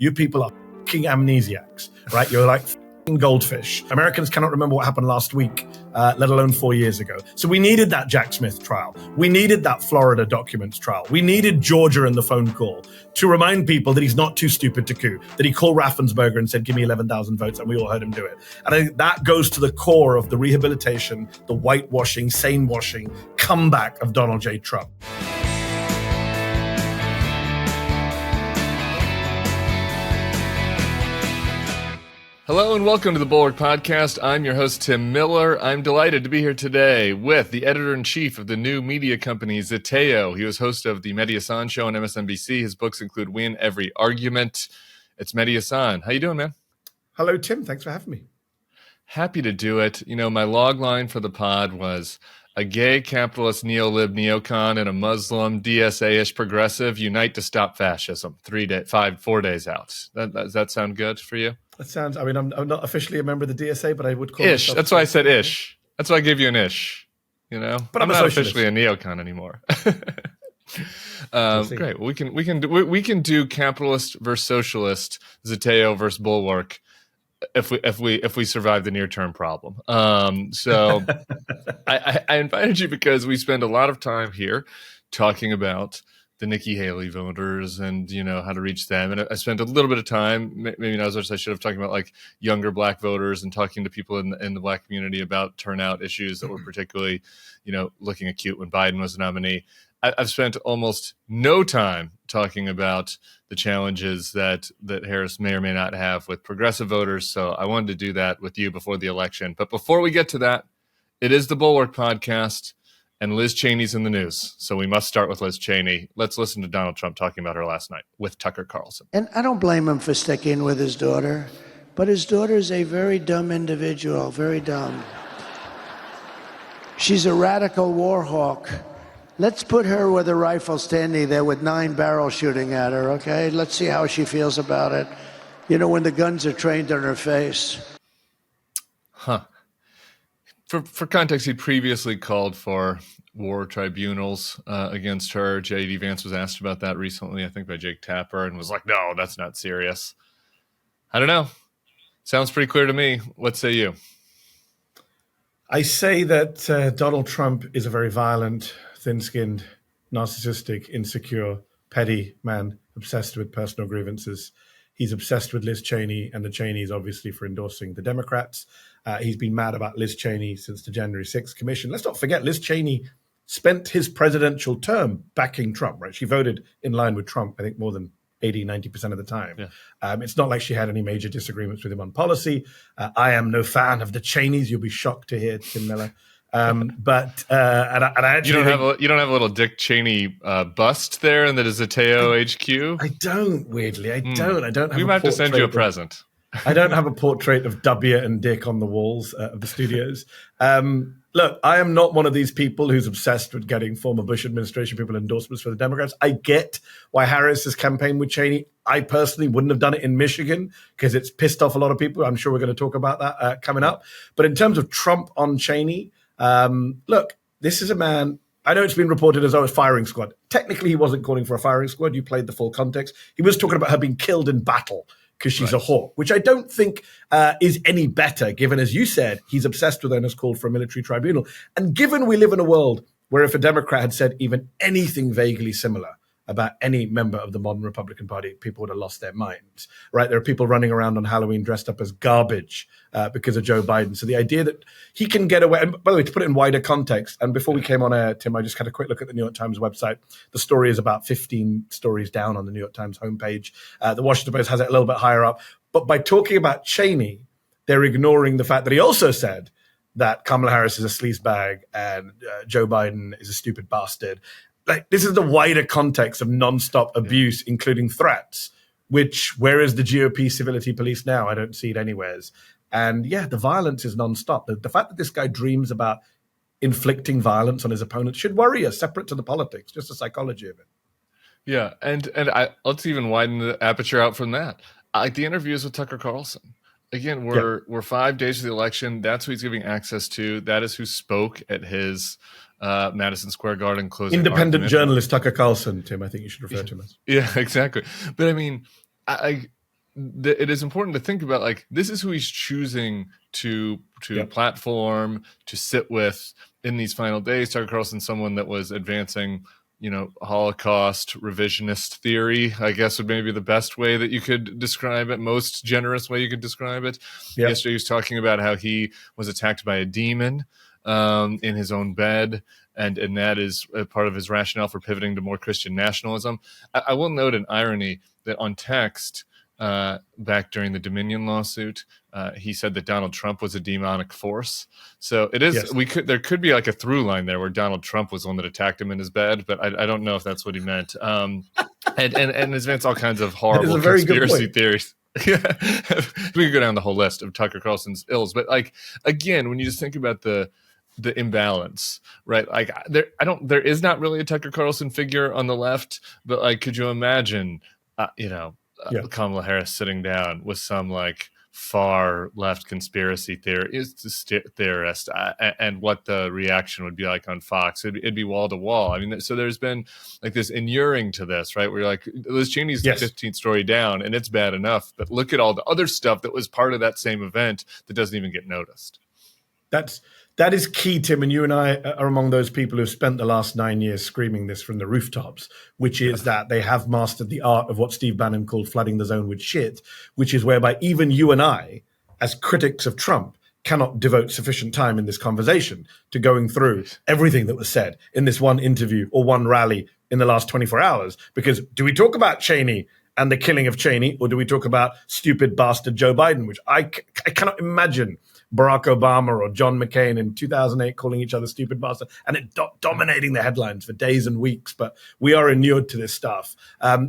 You people are fucking amnesiacs, right? You're like goldfish. Americans cannot remember what happened last week, let alone 4 years ago. So we needed that Jack Smith trial. We needed that Florida documents trial. We needed Georgia and the phone call to remind people that he's not too stupid to coup, that he called Raffensperger and said, give me 11,000 votes, and we all heard him do it. And I think that goes to the core of the rehabilitation, the whitewashing, sane washing comeback of Donald J. Trump. Hello and welcome to the Bulwark Podcast. I'm your host, Tim Miller. I'm delighted to be here today with the editor-in-chief of the new media company, Zeteo. He was host of the Mehdi Hasan show on MSNBC. His books include Win Every Argument. It's Mehdi Hasan. How you doing, man? Hello, Tim. Thanks for having me. Happy to do it. You know, my log line for the pod was a gay capitalist neolib neocon and a Muslim DSA-ish progressive unite to stop fascism. 4 days out. Does that sound good for you? That sounds, I mean, I'm not officially a member of the DSA, but I would call ish. myself. That's why I said ish. That's why I gave you an ish. You know, but I'm not socialist. officially a neocon anymore. Great. Well, we can do capitalist versus socialist, Zeteo versus Bulwark, if we survive the near term problem. So I invited you because we spend a lot of time here talking about the Nikki Haley voters and, you know, how to reach them. And I spent a little bit of time, maybe not as much as I should have, talking about like younger black voters and talking to people in the black community about turnout issues that were particularly, you know, looking acute when Biden was a nominee. I've spent almost no time talking about the challenges that Harris may or may not have with progressive voters. So I wanted to do that with you before the election. But before we get to that, it is the Bulwark Podcast. And Liz Cheney's in the news, so we must start with Liz Cheney. Let's listen to Donald Trump talking about her last night with Tucker Carlson. And I don't blame him for sticking with his daughter, but his daughter's a very dumb individual, very dumb. She's a radical war hawk. Let's put her with a rifle standing there with 9 barrels shooting at her, okay? Let's see how she feels about it. You know, when the guns are trained on her face. Huh. For context, he previously called for war tribunals against her. J.D. Vance was asked about that recently, I think by Jake Tapper, and was like, no, that's not serious. I don't know. Sounds pretty clear to me. What say you? I say that Donald Trump is a very violent, thin-skinned, narcissistic, insecure, petty man obsessed with personal grievances. He's obsessed with Liz Cheney and the Cheneys, obviously, for endorsing the Democrats. He's been mad about Liz Cheney since the January 6th commission. Let's not forget, Liz Cheney spent his presidential term backing Trump, right? She voted in line with Trump, I think, more than 80-90% of the time. Yeah. It's not like she had any major disagreements with him on policy. I am no fan of the Cheneys. You'll be shocked to hear, Tim Miller. But I actually you don't have a little Dick Cheney bust there in the Zeteo HQ. I don't. Weirdly, I don't. I don't. We might have to send you a present. I don't have a portrait of W and Dick on the walls of the studios. Look, I am not one of these people who's obsessed with getting former Bush administration people endorsements for the Democrats. I get why Harris has campaigned with Cheney. I personally wouldn't have done it in Michigan because it's pissed off a lot of people. I'm sure we're going to talk about that coming up. But in terms of Trump on Cheney, look, this is a man. I know it's been reported as though it's firing squad. Technically, he wasn't calling for a firing squad. You played the full context. He was talking about her being killed in battle because she's a hawk, which I don't think is any better, given, as you said, he's obsessed with her and has called for a military tribunal. And given we live in a world where if a Democrat had said even anything vaguely similar about any member of the modern Republican Party, people would have lost their minds, right? There are people running around on Halloween dressed up as garbage because of Joe Biden. So the idea that he can get away, and by the way, to put it in wider context, and before we came on air, Tim, I just had a quick look at the New York Times website. The story is about 15 stories down on the New York Times homepage. The Washington Post has it a little bit higher up. But by talking about Cheney, they're ignoring the fact that he also said that Kamala Harris is a sleazebag and Joe Biden is a stupid bastard. Like, this is the wider context of nonstop abuse, including threats, which, where is the GOP civility police now? I don't see it anywheres. And yeah, the violence is nonstop. The fact that this guy dreams about inflicting violence on his opponents should worry us, separate to the politics, just the psychology of it. Yeah, and let's even widen the aperture out from that. Like the interviews with Tucker Carlson. Again, we're 5 days to the election. That's who he's giving access to. That is who spoke at his Madison Square Garden closing Independent argument. journalist Tucker Carlson, Tim, I think you should refer to him as. Yeah, exactly. But I mean, it is important to think about, like, this is who he's choosing to platform, to sit with in these final days. Tucker Carlson, someone that was advancing, Holocaust revisionist theory, I guess would maybe be the best way that you could describe it, most generous way you could describe it. Yep. Yesterday he was talking about how he was attacked by a demon in his own bed, and that is a part of his rationale for pivoting to more Christian nationalism. I will note an irony that on text, back during the Dominion lawsuit, he said that Donald Trump was a demonic force. So it is. Yes. There could be like a through line there where Donald Trump was one that attacked him in his bed, but I don't know if that's what he meant. And advance all kinds of horrible conspiracy theories. We could go down the whole list of Tucker Carlson's ills, but like, again, when you just think about the imbalance, right? Like there is not really a Tucker Carlson figure on the left, but like, could you imagine, Kamala Harris sitting down with some like far left conspiracy theorist, and what the reaction would be like on Fox? It'd be wall to wall. I mean, so there's been like this inuring to this, right? Where you're like, Liz Cheney's the 15th story down, and it's bad enough, but look at all the other stuff that was part of that same event that doesn't even get noticed. That is key, Tim, and you and I are among those people who've spent the last 9 years screaming this from the rooftops, which is that they have mastered the art of what Steve Bannon called flooding the zone with shit, which is whereby even you and I, as critics of Trump, cannot devote sufficient time in this conversation to going through everything that was said in this one interview or one rally in the last 24 hours. Because do we talk about Cheney and the killing of Cheney, or do we talk about stupid bastard Joe Biden, which I cannot imagine Barack Obama or John McCain in 2008 calling each other stupid bastard, and it dominating the headlines for days and weeks. But we are inured to this stuff.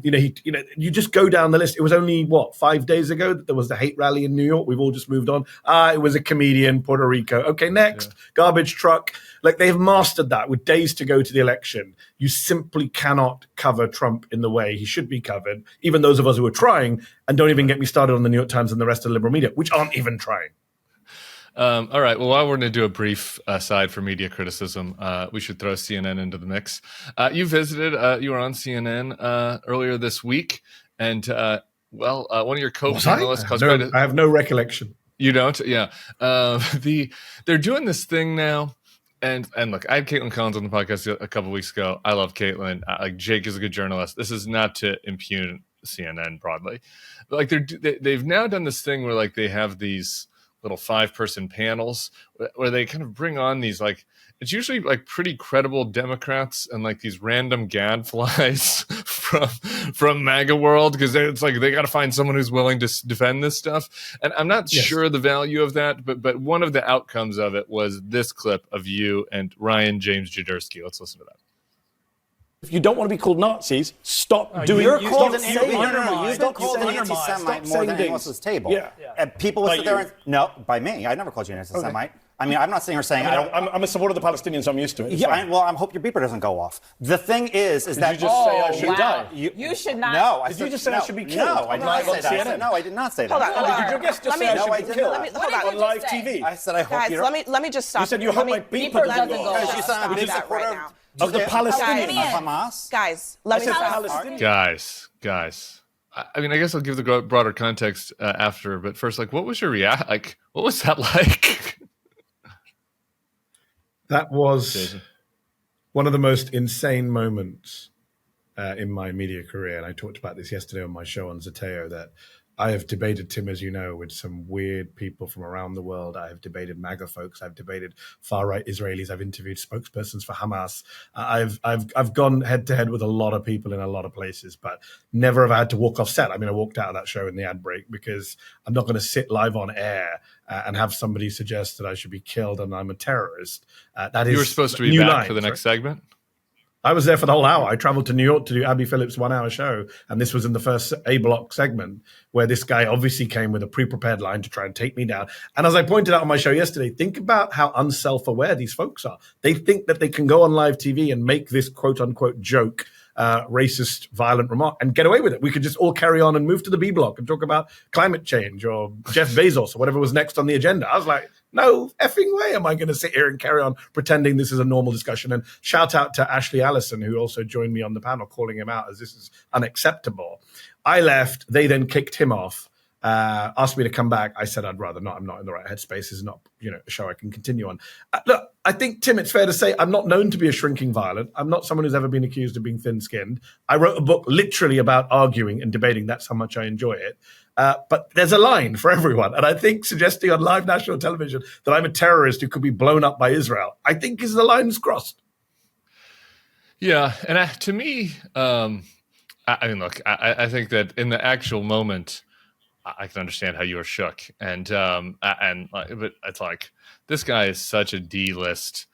You just go down the list. It was only 5 days ago that there was the hate rally in New York. We've all just moved on. It was a comedian, Puerto Rico. Okay, next, garbage truck. Like, they've mastered that with days to go to the election. You simply cannot cover Trump in the way he should be covered, even those of us who are trying, and don't even get me started on the New York Times and the rest of the liberal media, which aren't even trying. All right. Well, while we're going to do a brief aside for media criticism, we should throw CNN into the mix. You visited, you were on CNN earlier this week, and one of your co-panelists. I have no recollection. You don't? Yeah. They're doing this thing now. And look, I had Caitlin Collins on the podcast a couple weeks ago. I love Caitlin. Like, Jake is a good journalist. This is not to impugn CNN broadly, but like they've now done this thing where like they have these little 5-person panels where they kind of bring on these, like, it's usually like pretty credible Democrats and like these random gadflies from MAGA world, because it's like they got to find someone who's willing to defend this stuff. And I'm not sure the value of that, but one of the outcomes of it was this clip of you and Ryan James Girdusky. Let's listen to that. If you don't want to be called Nazis, stop doing. You're called an anti-Semite more than anyone else's table. Yeah. And people would sit there and by me. I never called you an anti-Semite. I mean, I'm not sitting here saying I'm a supporter of the Palestinians. I'm used to it. I hope your beeper doesn't go off. The thing is that you just say I should die. You should not. No, did you just say I should be killed? No, I did not say that. No, I did not say that. Hold on. Did your guest just say I should be killed on live TV? I said I hope you don't. Let me just stop. You said you hope my beeper doesn't go off. Because you said I'm a big supporter right now. Of the Palestinians. Hamas? Guys, let me Guys. I mean, I guess I'll give the broader context after, but first, like, what was your reaction? Like, what was that like? That was one of the most insane moments in my media career. And I talked about this yesterday on my show on Zateo, that I have debated, Tim, as you know, with some weird people from around the world. I have debated MAGA folks. I've debated far-right Israelis. I've interviewed spokespersons for Hamas. I've gone head-to-head with a lot of people in a lot of places, but never have I had to walk off set. I mean, I walked out of that show in the ad break because I'm not going to sit live on air and have somebody suggest that I should be killed and I'm a terrorist. You were supposed to be back for the next segment? I was there for the whole hour. I traveled to New York to do Abby Phillips' 1 hour show. And this was in the first A block segment where this guy obviously came with a pre-prepared line to try and take me down. And as I pointed out on my show yesterday, think about how unself-aware these folks are. They think that they can go on live TV and make this quote unquote joke, racist, violent remark and get away with it. We could just all carry on and move to the B block and talk about climate change or Jeff Bezos or whatever was next on the agenda. I was like, no effing way am I going to sit here and carry on pretending this is a normal discussion. And shout out to Ashley Allison, who also joined me on the panel, calling him out as this is unacceptable. I left. They then kicked him off. asked me to come back. I said I'd rather not. I'm not in the right headspace. It's not, a show I can continue on. Look, I think, Tim, it's fair to say I'm not known to be a shrinking violet. I'm not someone who's ever been accused of being thin-skinned. I wrote a book literally about arguing and debating. That's how much I enjoy it. But there's a line for everyone. And I think suggesting on live national television that I'm a terrorist who could be blown up by Israel, I think is the line is crossed. Yeah. And to me, I mean, look, I think that in the actual moment, I can understand how you were shook, but it's like this guy is such a D-list.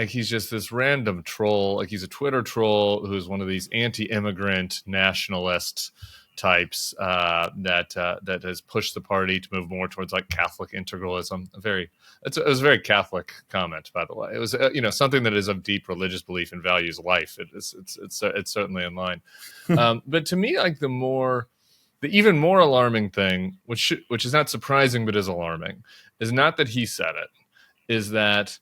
He's just this random troll. Like he's a Twitter troll who's one of these anti-immigrant nationalist types that has pushed the party to move more towards like Catholic integralism. It was a very Catholic comment, by the way. It was something that is of deep religious belief and values life. It's certainly in line. But to me, like the even more alarming thing, which is not surprising but is alarming, is not that he said it, is that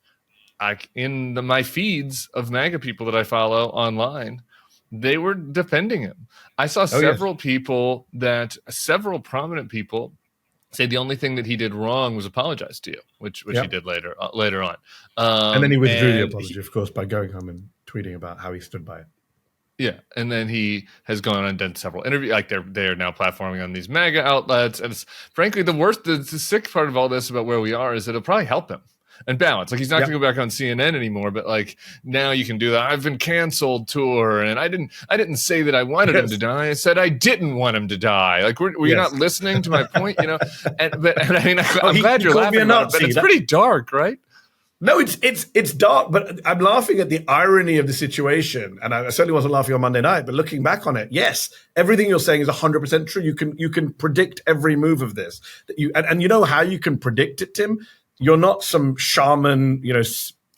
my feeds of MAGA people that I follow online, they were defending him. I saw several several prominent people say the only thing that he did wrong was apologize to you, which he did later on. And then he withdrew the apology, of course, by going home and tweeting about how he stood by it. Yeah, and then he has gone and done several interviews. Like they are now platforming on these MAGA outlets, and it's frankly the sick part of all this about where we are is that it'll probably help him and balance. Like he's not going to go back on CNN anymore, but like now you can do that. I've been canceled tour, and I didn't say that I wanted him to die. I said I didn't want him to die. Like were you not listening to my point? I'm glad you're laughing about it, but it's pretty dark, right? No, it's dark, but I'm laughing at the irony of the situation, and I certainly wasn't laughing on Monday night. But looking back on it, yes, everything you're saying is 100% true. You can predict every move of this. And you know how you can predict it, Tim? You're not some shaman,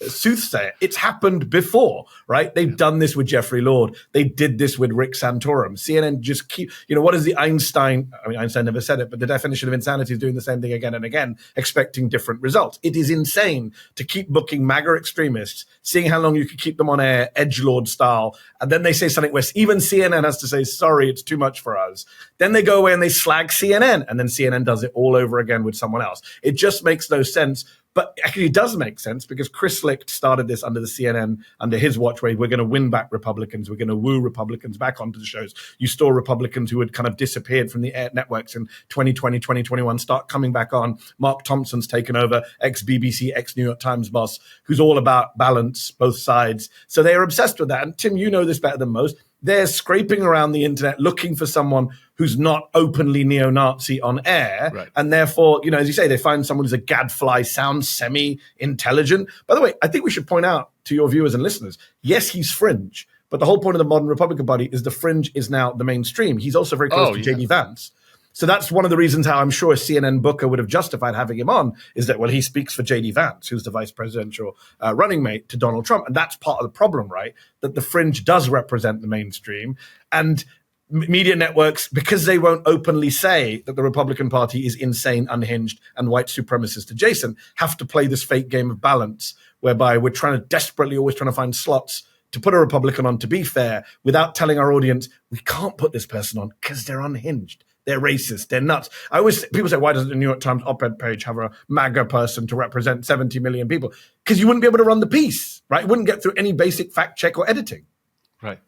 soothsayer. It's happened before, right? They've done this with Jeffrey Lord. They did this with Rick Santorum. CNN just keep, what is the Einstein never said it, but the definition of insanity is doing the same thing again and again, expecting different results. It is insane to keep booking MAGA extremists, seeing how long you can keep them on air, edgelord style, and then they say something where even CNN has to say, sorry, it's too much for us. Then they go away and they slag CNN, and then CNN does it all over again with someone else. It just makes no sense. But actually it does make sense because Chris Licht started this under the CNN, under his watch, where we're going to win back Republicans. We're going to woo Republicans back onto the shows. You saw Republicans who had kind of disappeared from the air networks in 2020, 2021 start coming back on. Mark Thompson's taken over, ex-BBC, ex-New York Times boss, who's all about balance, both sides. So they are obsessed with that. And Tim, you know this better than most. They're scraping around the internet looking for someone who's not openly neo-Nazi on air. Right. And therefore, as you say, they find someone who's a gadfly, sounds semi-intelligent. By the way, I think we should point out to your viewers and listeners, yes, he's fringe, but the whole point of the modern Republican Party is the fringe is now the mainstream. He's also very close to J.D. Vance. So that's one of the reasons how I'm sure a CNN booker would have justified having him on is that, well, he speaks for J.D. Vance, who's the vice presidential running mate to Donald Trump. And that's part of the problem, right? That the fringe does represent the mainstream. And media networks, because they won't openly say that the Republican Party is insane, unhinged, and white supremacist adjacent, have to play this fake game of balance whereby we're always trying to find slots to put a Republican on to be fair without telling our audience, we can't put this person on because they're unhinged. They're racist. They're nuts. People say, why doesn't the New York Times op-ed page have a MAGA person to represent 70 million people? Because you wouldn't be able to run the piece, right? It wouldn't get through any basic fact check or editing. Right.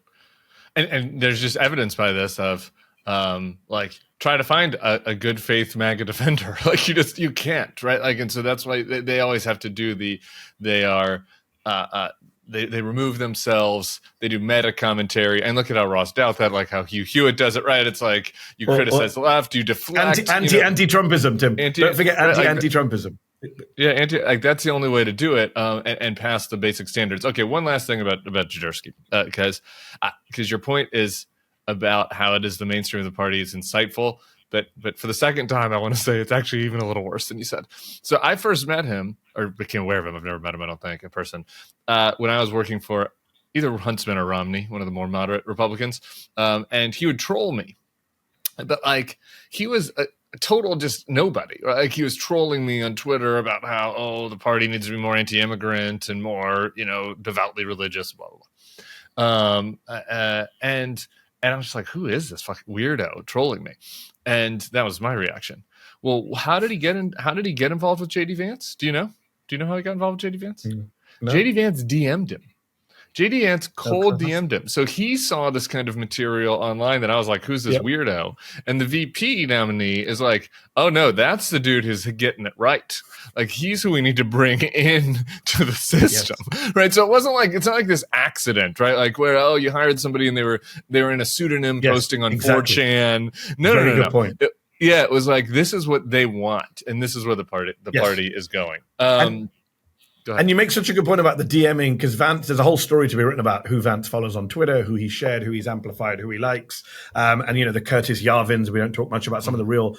And there's just evidence by this of try to find a good faith MAGA defender. Like you can't, right? Like, and so that's why they always have to do they remove themselves. They do meta commentary, and look at how Ross Douthat had, like how Hugh Hewitt does it. Right? It's like you criticize the left, you deflect. Anti-Trumpism, Tim. Don't forget anti-Trumpism. Yeah, that's the only way to do it, and pass the basic standards. Okay, one last thing about Girdusky, because your point is about how it is the mainstream of the party is insightful, but for the second time, I want to say it's actually even a little worse than you said. So I first met him, or became aware of him. I've never met him, I don't think, in person, when I was working for either Huntsman or Romney, one of the more moderate Republicans, and he would troll me. But he was a total just nobody. Right? Like he was trolling me on Twitter about how the party needs to be more anti-immigrant and more devoutly religious, blah blah blah. And And I was just like, who is this fucking weirdo trolling me? And that was my reaction. Well, how did he get involved with JD Vance? Do you know how he got involved with JD Vance? No. JD Vance DM'd him. JD Vance cold DM'd him. So he saw this kind of material online that I was like, who's this weirdo? And the VP nominee is like, oh no, that's the dude who's getting it right. Like, he's who we need to bring in to the system. Right. So it's not like this accident, right? Like where, oh, you hired somebody and they were in a pseudonym posting on 4chan. No. Good point. It was like, this is what they want, and this is where the party is going. And you make such a good point about the DMing, because Vance, there's a whole story to be written about who Vance follows on Twitter, who he shared, who he's amplified, who he likes. And, the Curtis Yarvins, we don't talk much about some of the real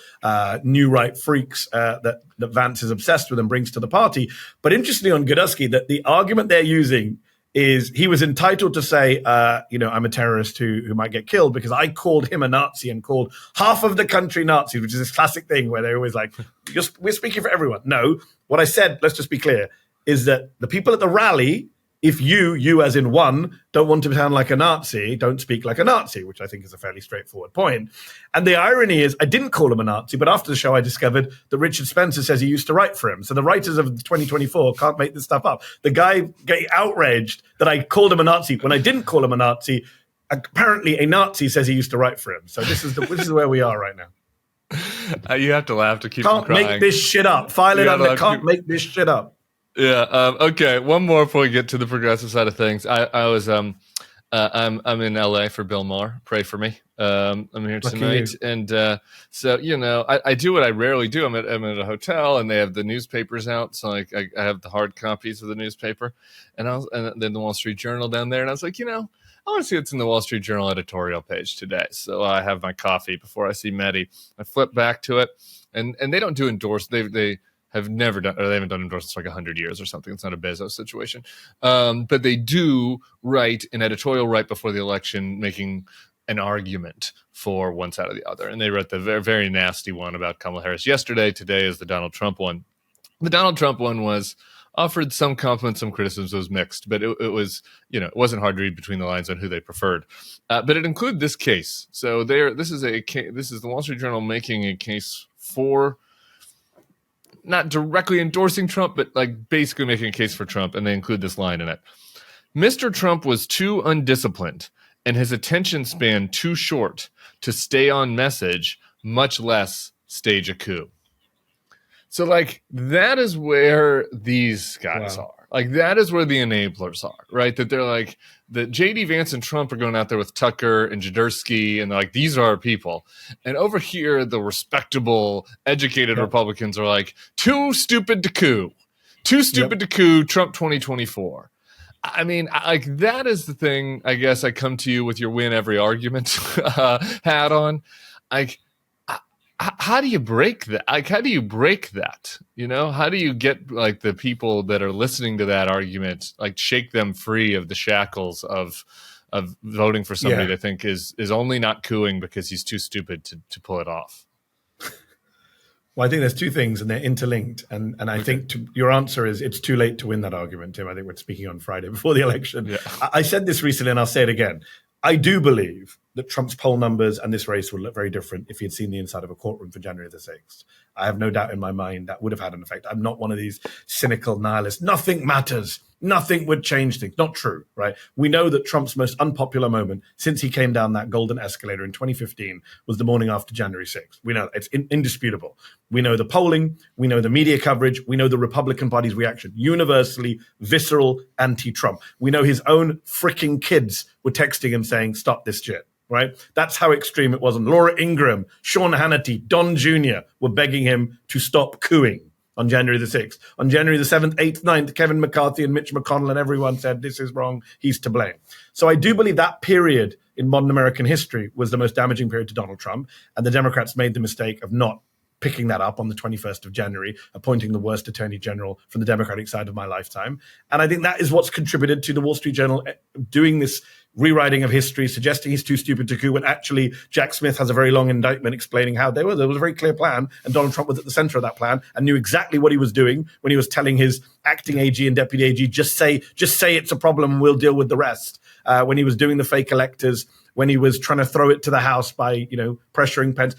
new right freaks that Vance is obsessed with and brings to the party. But interestingly on Girdusky, that the argument they're using is he was entitled to say, I'm a terrorist who might get killed because I called him a Nazi and called half of the country Nazis, which is this classic thing where they're always like, we're speaking for everyone. No, what I said, let's just be clear, is that the people at the rally, if you as in one, don't want to sound like a Nazi, don't speak like a Nazi, which I think is a fairly straightforward point. And the irony is, I didn't call him a Nazi, but after the show, I discovered that Richard Spencer says he used to write for him. So the writers of 2024 can't make this stuff up. The guy getting outraged that I called him a Nazi when I didn't call him a Nazi. Apparently, a Nazi says he used to write for him. So this is where we are right now. You have to laugh to keep from crying. Can't make this shit up. File it under. Can't make this shit up. Yeah. Okay. One more before we get to the progressive side of things. I was I'm in LA for Bill Maher. Pray for me. I'm here tonight, and so I do what I rarely do. I'm at a hotel, and they have the newspapers out. So I have the hard copies of the newspaper, and then the Wall Street Journal down there, and I was like, I want to see what's in the Wall Street Journal editorial page today. So I have my coffee before I see Mehdi. I flip back to it, and they don't do endorse. They have never done, or they haven't done endorsements for like 100 years or something. It's not a Bezos situation. But they do write an editorial right before the election making an argument for one side or the other. And they wrote the very, very nasty one about Kamala Harris yesterday. Today is the Donald Trump one. The Donald Trump one was offered some compliments, some criticisms. It was mixed, but it was, it wasn't hard to read between the lines on who they preferred. But it included this case. So this is the Wall Street Journal making a case for not directly endorsing Trump, but like basically making a case for Trump. And they include this line in it. Mr. Trump was too undisciplined and his attention span too short to stay on message, much less stage a coup. So like that is where these guys are. Like that is where the enablers are, right? That they're like, that JD Vance and Trump are going out there with Tucker and Girdusky, and they're like, these are our people. And over here, the respectable, educated Republicans are like, too stupid to coup. Too stupid to coup, Trump 2024. I mean, like that is the thing, I guess I come to you with your win every argument hat on. Like, how do you break that? Like, how do you break that? How do you get like the people that are listening to that argument, like shake them free of the shackles of voting for somebody they think is only not cooing because he's too stupid to pull it off? Well, I think there's two things, and they're interlinked. And I think your answer is it's too late to win that argument, Tim. I think we're speaking on Friday before the election. Yeah. I said this recently, and I'll say it again. I do believe that Trump's poll numbers and this race would look very different if he had seen the inside of a courtroom for January the 6th. I have no doubt in my mind that would have had an effect. I'm not one of these cynical nihilists. Nothing matters. Nothing would change things. Not true, right? We know that Trump's most unpopular moment since he came down that golden escalator in 2015 was the morning after January 6th. We know it's indisputable. We know the polling. We know the media coverage. We know the Republican Party's reaction. Universally visceral anti-Trump. We know his own freaking kids were texting him saying, stop this shit. Right? That's how extreme it was. And Laura Ingraham, Sean Hannity, Don Jr. were begging him to stop cooing on January the 6th. On January the 7th, 8th, 9th, Kevin McCarthy and Mitch McConnell and everyone said, this is wrong. He's to blame. So I do believe that period in modern American history was the most damaging period to Donald Trump. And the Democrats made the mistake of not picking that up on the 21st of January, appointing the worst attorney general from the Democratic side of my lifetime. And I think that is what's contributed to the Wall Street Journal doing this rewriting of history, suggesting he's too stupid to coup, when actually Jack Smith has a very long indictment explaining how there was a very clear plan, and Donald Trump was at the center of that plan and knew exactly what he was doing when he was telling his acting AG and deputy AG, just say it's a problem, we'll deal with the rest. When he was doing the fake electors, when he was trying to throw it to the House by, pressuring Pence.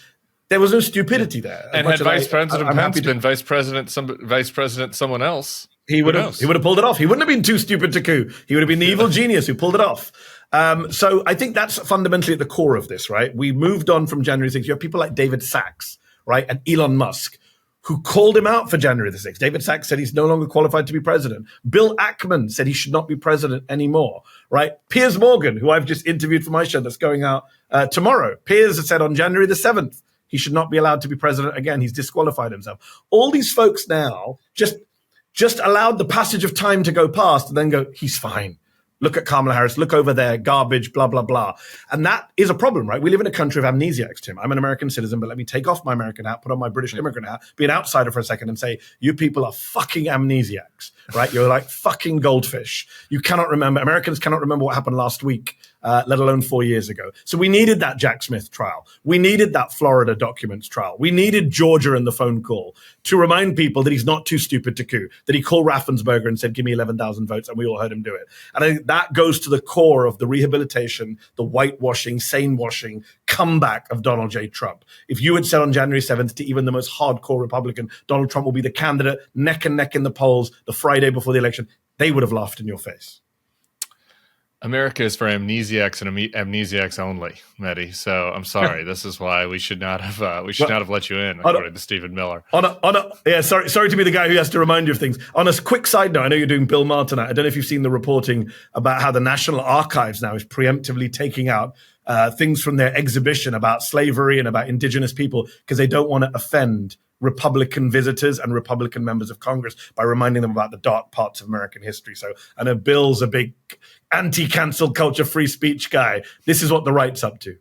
There was no stupidity there. And had Vice President Pence been Vice President someone else, he would have pulled it off. He wouldn't have been too stupid to coup. He would have been the evil genius who pulled it off. So I think that's fundamentally at the core of this, right? We moved on from January 6th. You have people like David Sachs, right, and Elon Musk, who called him out for January the 6th. David Sachs said he's no longer qualified to be president. Bill Ackman said he should not be president anymore, right? Piers Morgan, who I've just interviewed for my show that's going out tomorrow. Piers has said on January the 7th, he should not be allowed to be president again. He's disqualified himself. All these folks now just allowed the passage of time to go past and then go, he's fine. Look at Kamala Harris. Look over there. Garbage, blah, blah, blah. And that is a problem, right? We live in a country of amnesiacs, Tim. I'm an American citizen, but let me take off my American hat, put on my British immigrant hat, be an outsider for a second and say, you people are fucking amnesiacs, right? You're like fucking goldfish. You cannot remember. Americans cannot remember what happened last week, let alone 4 years ago. So we needed that Jack Smith trial. We needed that Florida documents trial. We needed Georgia and the phone call to remind people that he's not too stupid to coup, that he called Raffensperger and said, give me 11,000 votes, and we all heard him do it. And I think that goes to the core of the rehabilitation, the whitewashing, sane washing comeback of Donald J. Trump. If you had said on January 7th to even the most hardcore Republican, Donald Trump will be the candidate neck and neck in the polls the Friday before the election, they would have laughed in your face. America is for amnesiacs and amnesiacs only, Mehdi. So I'm sorry. This is why we should not have let you in, according to Stephen Miller. Sorry to be the guy who has to remind you of things. On a quick side note, I know you're doing Bill Maher tonight. I don't know if you've seen the reporting about how the National Archives now is preemptively taking out things from their exhibition about slavery and about indigenous people because they don't want to offend Republican visitors and Republican members of Congress by reminding them about the dark parts of American history. So I know Bill's a big anti-cancel culture, free speech guy. This is what the right's up to.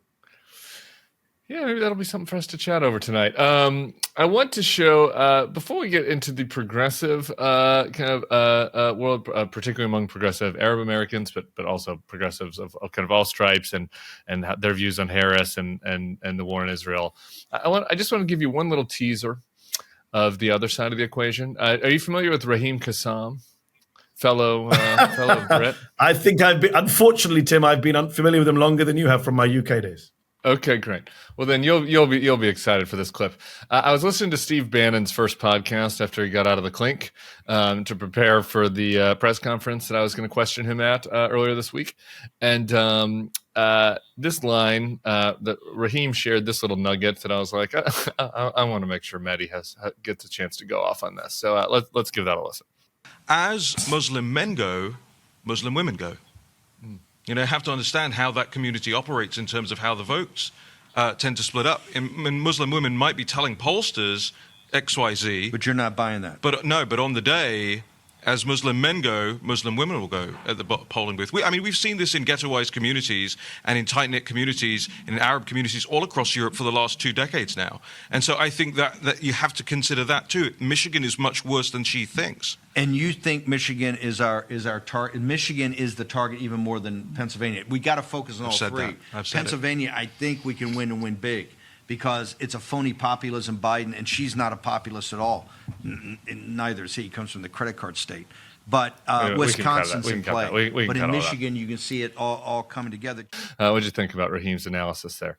Yeah, maybe that'll be something for us to chat over tonight. I want to show, before we get into the progressive world, particularly among progressive Arab Americans, but also progressives of kind of all stripes and their views on Harris and the war in Israel. I just want to give you one little teaser of the other side of the equation. Are you familiar with Raheem Kassam? Fellow Brit? I think unfortunately, Tim, I've been unfamiliar with him longer than you have from my UK days. Okay, great. Well, then you'll be excited for this clip. I was listening to Steve Bannon's first podcast after he got out of the clink to prepare for the press conference that I was going to question him at earlier this week, and this line that Raheem shared, this little nugget that I was like, I want to make sure Mehdi gets a chance to go off on this. So let's give that a listen. As Muslim men go, Muslim women go. You have to understand how that community operates in terms of how the votes tend to split up. And Muslim women might be telling pollsters XYZ. But you're not buying that. But on the day, as Muslim men go, Muslim women will go at the polling booth. We've seen this in ghettoized communities and in tight-knit communities, in Arab communities all across Europe for the last 2 decades now. And so I think that you have to consider that too. Michigan is much worse than she thinks. And you think Michigan is our target? Michigan is the target even more than Pennsylvania. We got to focus on all three. Pennsylvania, I think we can win and win big because it's a phony populism, Biden, and she's not a populist at all. Neither is he. He comes from the credit card state. But Wisconsin's in play. But in Michigan, you can see it all coming together. What did you think about Raheem's analysis there?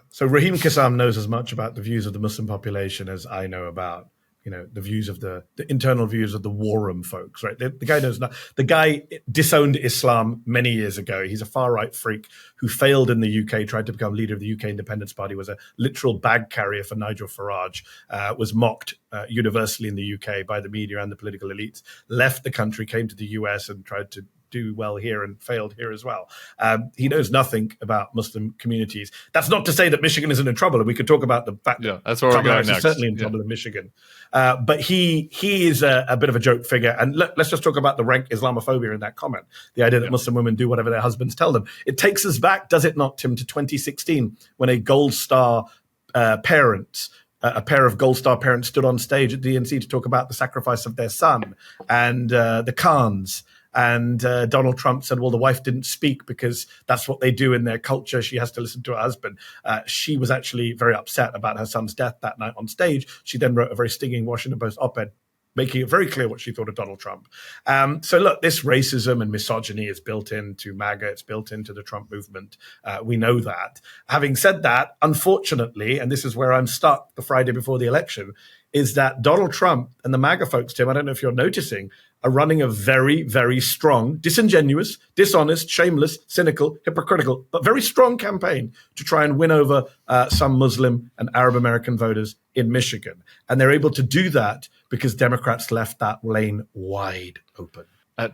So Raheem Kassam knows as much about the views of the Muslim population as I know about the views of the internal views of the war room folks, right? The guy knows not. The guy disowned Islam many years ago. He's a far right freak who failed in the UK, tried to become leader of the UK Independence Party, was a literal bag carrier for Nigel Farage, was mocked universally in the UK by the media and the political elites, left the country, came to the US and tried to do well here and failed here as well. He knows nothing about Muslim communities. That's not to say that Michigan isn't in trouble, and we could talk about the fact that that's where we're going next. Certainly in trouble in Michigan. But he is a bit of a joke figure. And let's just talk about the rank Islamophobia in that comment. The idea that Muslim women do whatever their husbands tell them. It takes us back, does it not, Tim, to 2016 when a Gold Star parent, a pair of Gold Star parents stood on stage at DNC to talk about the sacrifice of their son and the Khans. And Donald Trump said, well, the wife didn't speak because that's what they do in their culture. She has to listen to her husband. She was actually very upset about her son's death that night on stage. She then wrote a very stinging Washington Post op-ed making it very clear what she thought of Donald Trump. So look, this racism and misogyny is built into MAGA. It's built into the Trump movement. We know that. Having said that, unfortunately, and this is where I'm stuck the Friday before the election, is that Donald Trump and the MAGA folks, Tim, I don't know if you're noticing, are running a very, very strong, disingenuous, dishonest, shameless, cynical, hypocritical, but very strong campaign to try and win over some Muslim and Arab American voters in Michigan. And they're able to do that because Democrats left that lane wide open.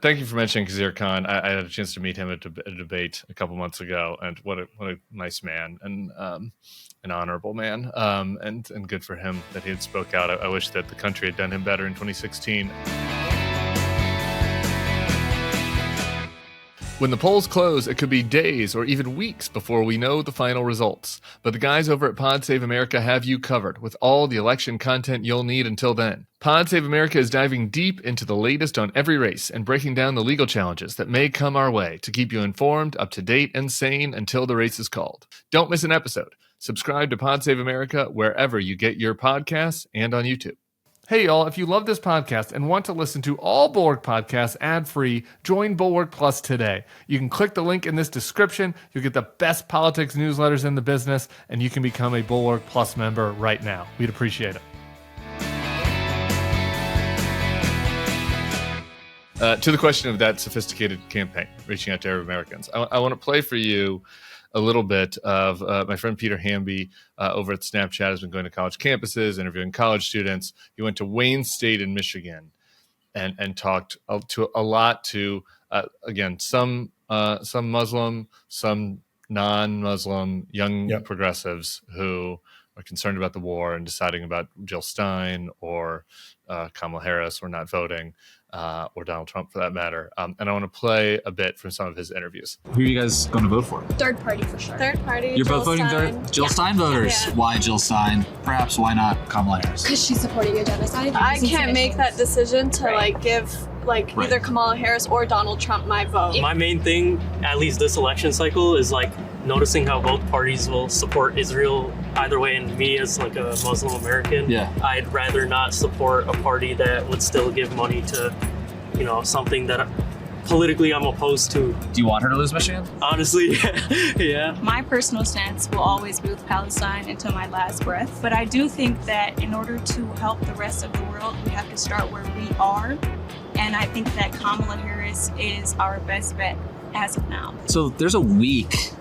Thank you for mentioning Khizr Khan. I had a chance to meet him at a debate a couple months ago, and what a nice man and an honorable man, and good for him that he had spoke out. I wish that the country had done him better in 2016. When the polls close, it could be days or even weeks before we know the final results. But the guys over at Pod Save America have you covered with all the election content you'll need until then. Pod Save America is diving deep into the latest on every race and breaking down the legal challenges that may come our way to keep you informed, up to date, and sane until the race is called. Don't miss an episode. Subscribe to Pod Save America wherever you get your podcasts and on YouTube. Hey, y'all, if you love this podcast and want to listen to all Bulwark podcasts ad-free, join Bulwark Plus today. You can click the link in this description. You'll get the best politics newsletters in the business, and you can become a Bulwark Plus member right now. We'd appreciate it. To the question of that sophisticated campaign, reaching out to Arab Americans, I want to play for you a little bit of my friend Peter Hamby over at Snapchat has been going to college campuses, interviewing college students. He went to Wayne State in Michigan and talked to a lot to, again, some Muslim, some non-Muslim young progressives who are concerned about the war and deciding about Jill Stein or Kamala Harris or not voting. Or Donald Trump for that matter. And I want to play a bit from some of his interviews. Who are you guys going to vote for? Third party for sure. Third party. You're Jill both voting Stein. third? Jill Stein voters. Yeah. Why Jill Stein? Perhaps why not Kamala Harris? Because she's supporting a genocide. I can't make that decision to give either Kamala Harris or Donald Trump my vote. My main thing, at least this election cycle, is noticing how both parties will support Israel either way. And me as a Muslim American, I'd rather not support a party that would still give money to something that politically I'm opposed to. Do you want her to lose Michigan? Honestly, yeah. My personal stance will always be with Palestine until my last breath. But I do think that in order to help the rest of the world, we have to start where we are. And I think that Kamala Harris is our best bet as of now. So there's a week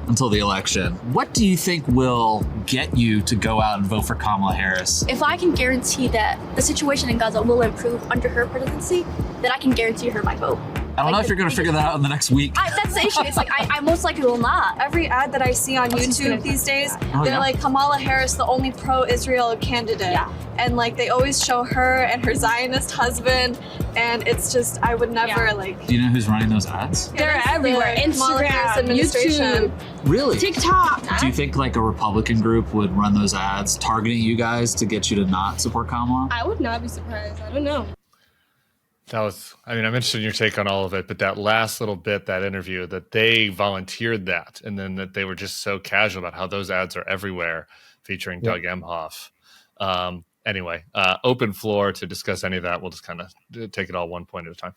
until the election. What do you think will get you to go out and vote for Kamala Harris? If I can guarantee that the situation in Gaza will improve under her presidency, then I can guarantee her my vote. I don't know if you're going to figure that out in the next week. That's the issue. It's I most likely will not. Every ad that I see on YouTube these days, they're like Kamala Harris, the only pro-Israel candidate. Yeah. And they always show her and her Zionist husband. And it's just, I would never Do you know who's running those ads? They're everywhere. Instagram, YouTube. Really? TikTok. Do you think a Republican group would run those ads targeting you guys to get you to not support Kamala? I would not be surprised. I don't know. That was, I'm interested in your take on all of it, but that last little bit, that interview, that they volunteered that, and then that they were just so casual about how those ads are everywhere, featuring Doug Emhoff. Anyway, open floor to discuss any of that. We'll just kind of take it all one point at a time.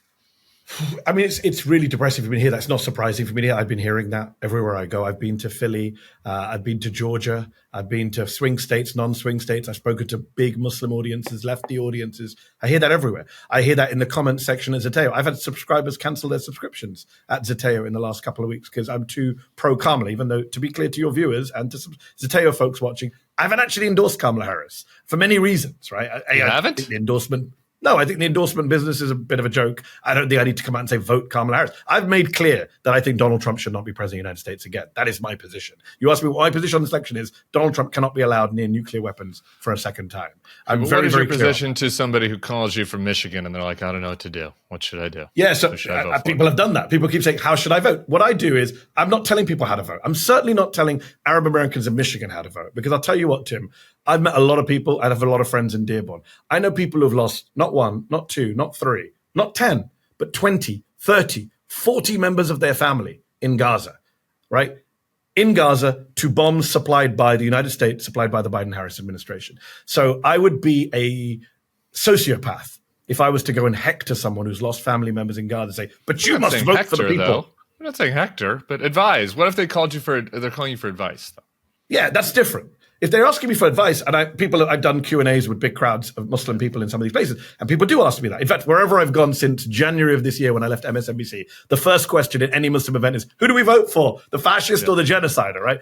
It's really depressing for me to hear that. It's not surprising for me to hear. I've been hearing that everywhere I go. I've been to Philly. I've been to Georgia. I've been to swing states, non-swing states. I've spoken to big Muslim audiences, lefty audiences. I hear that everywhere. I hear that in the comment section at Zeteo. I've had subscribers cancel their subscriptions at Zeteo in the last couple of weeks because I'm too pro-Kamala, even though, to be clear to your viewers and to Zeteo folks watching, I haven't actually endorsed Kamala Harris for many reasons, right? You haven't? The endorsement... No, I think the endorsement business is a bit of a joke. I don't think I need to come out and say vote Kamala Harris. I've made clear that I think Donald Trump should not be president of the United States again. That is my position. You ask me what my position on this election is, Donald Trump cannot be allowed near nuclear weapons for a second time. I'm very, very clear. What is your position to somebody who calls you from Michigan and they're like, I don't know what to do. What should I do? Yeah, so people have done that. People keep saying, how should I vote? What I do is I'm not telling people how to vote. I'm certainly not telling Arab Americans in Michigan how to vote, because I'll tell you what, Tim, I've met a lot of people. I have a lot of friends in Dearborn. I know people who've lost not one, not two, not three, not 10, but 20, 30, 40 members of their family in Gaza, right? In Gaza to bombs supplied by the United States, supplied by the Biden-Harris administration. So I would be a sociopath if I was to go and hector someone who's lost family members in Gaza and say, but you must vote for the people. Though. I'm not saying hector, but advise. What if they're calling you for advice, though? Yeah, that's different. If they're asking me for advice, and I've done Q&As with big crowds of Muslim people in some of these places, and people do ask me that. In fact, wherever I've gone since January of this year when I left MSNBC, the first question in any Muslim event is, who do we vote for, the fascist or the genocider, right?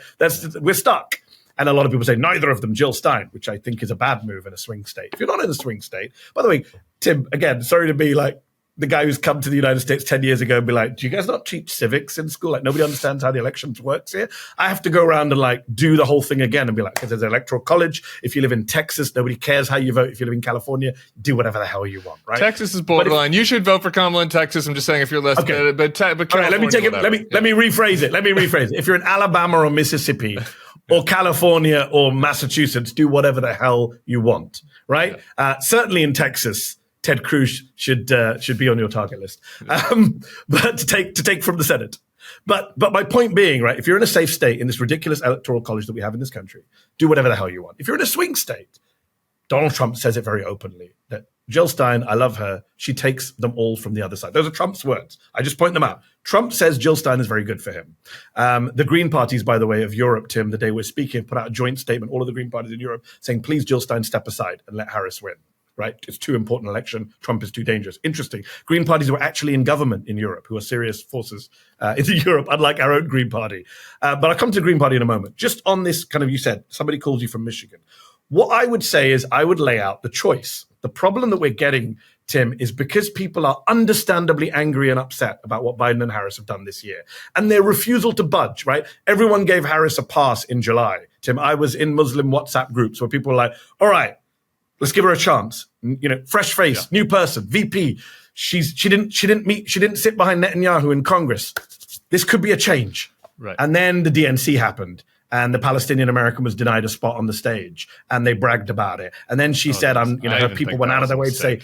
We're stuck. And a lot of people say neither of them, Jill Stein, which I think is a bad move in a swing state. If you're not in a swing state, by the way, Tim, again, sorry to be like the guy who's come to the United States 10 years ago and be like, do you guys not teach civics in school? Like, nobody understands how the elections works here. I have to go around and like do the whole thing again and be like, because there's an electoral college. If you live in Texas, nobody cares how you vote. If you live in California, do whatever the hell you want, right? Texas is borderline. You should vote for Kamala in Texas. I'm just saying if you're less, okay. but all right, let me take it. Let me rephrase it. If you're in Alabama or Mississippi or California or Massachusetts, do whatever the hell you want, right? Yeah. Certainly in Texas, Ted Cruz should be on your target list, but to take from the Senate. But my point being, right, if you're in a safe state in this ridiculous electoral college that we have in this country, do whatever the hell you want. If you're in a swing state, Donald Trump says it very openly that Jill Stein, I love her, she takes them all from the other side. Those are Trump's words. I just point them out. Trump says Jill Stein is very good for him. The Green parties, by the way, of Europe, Tim, the day we're speaking, put out a joint statement, all of the Green parties in Europe, saying, please, Jill Stein, step aside and let Harris win. Right? It's too important election. Trump is too dangerous. Interesting. Green parties were actually in government in Europe, who are serious forces in Europe, unlike our own Green Party. But I'll come to the Green Party in a moment. Just on this kind of, you said, somebody calls you from Michigan. What I would say is I would lay out the choice. The problem that we're getting, Tim, is because people are understandably angry and upset about what Biden and Harris have done this year and their refusal to budge, right? Everyone gave Harris a pass in July. Tim, I was in Muslim WhatsApp groups where people were like, all right, let's give her a chance. You know, fresh face, new person, VP. She didn't sit behind Netanyahu in Congress. This could be a change. Right. And then the DNC happened, and the Palestinian American was denied a spot on the stage, and they bragged about it. And then she said, her people went out of their way to say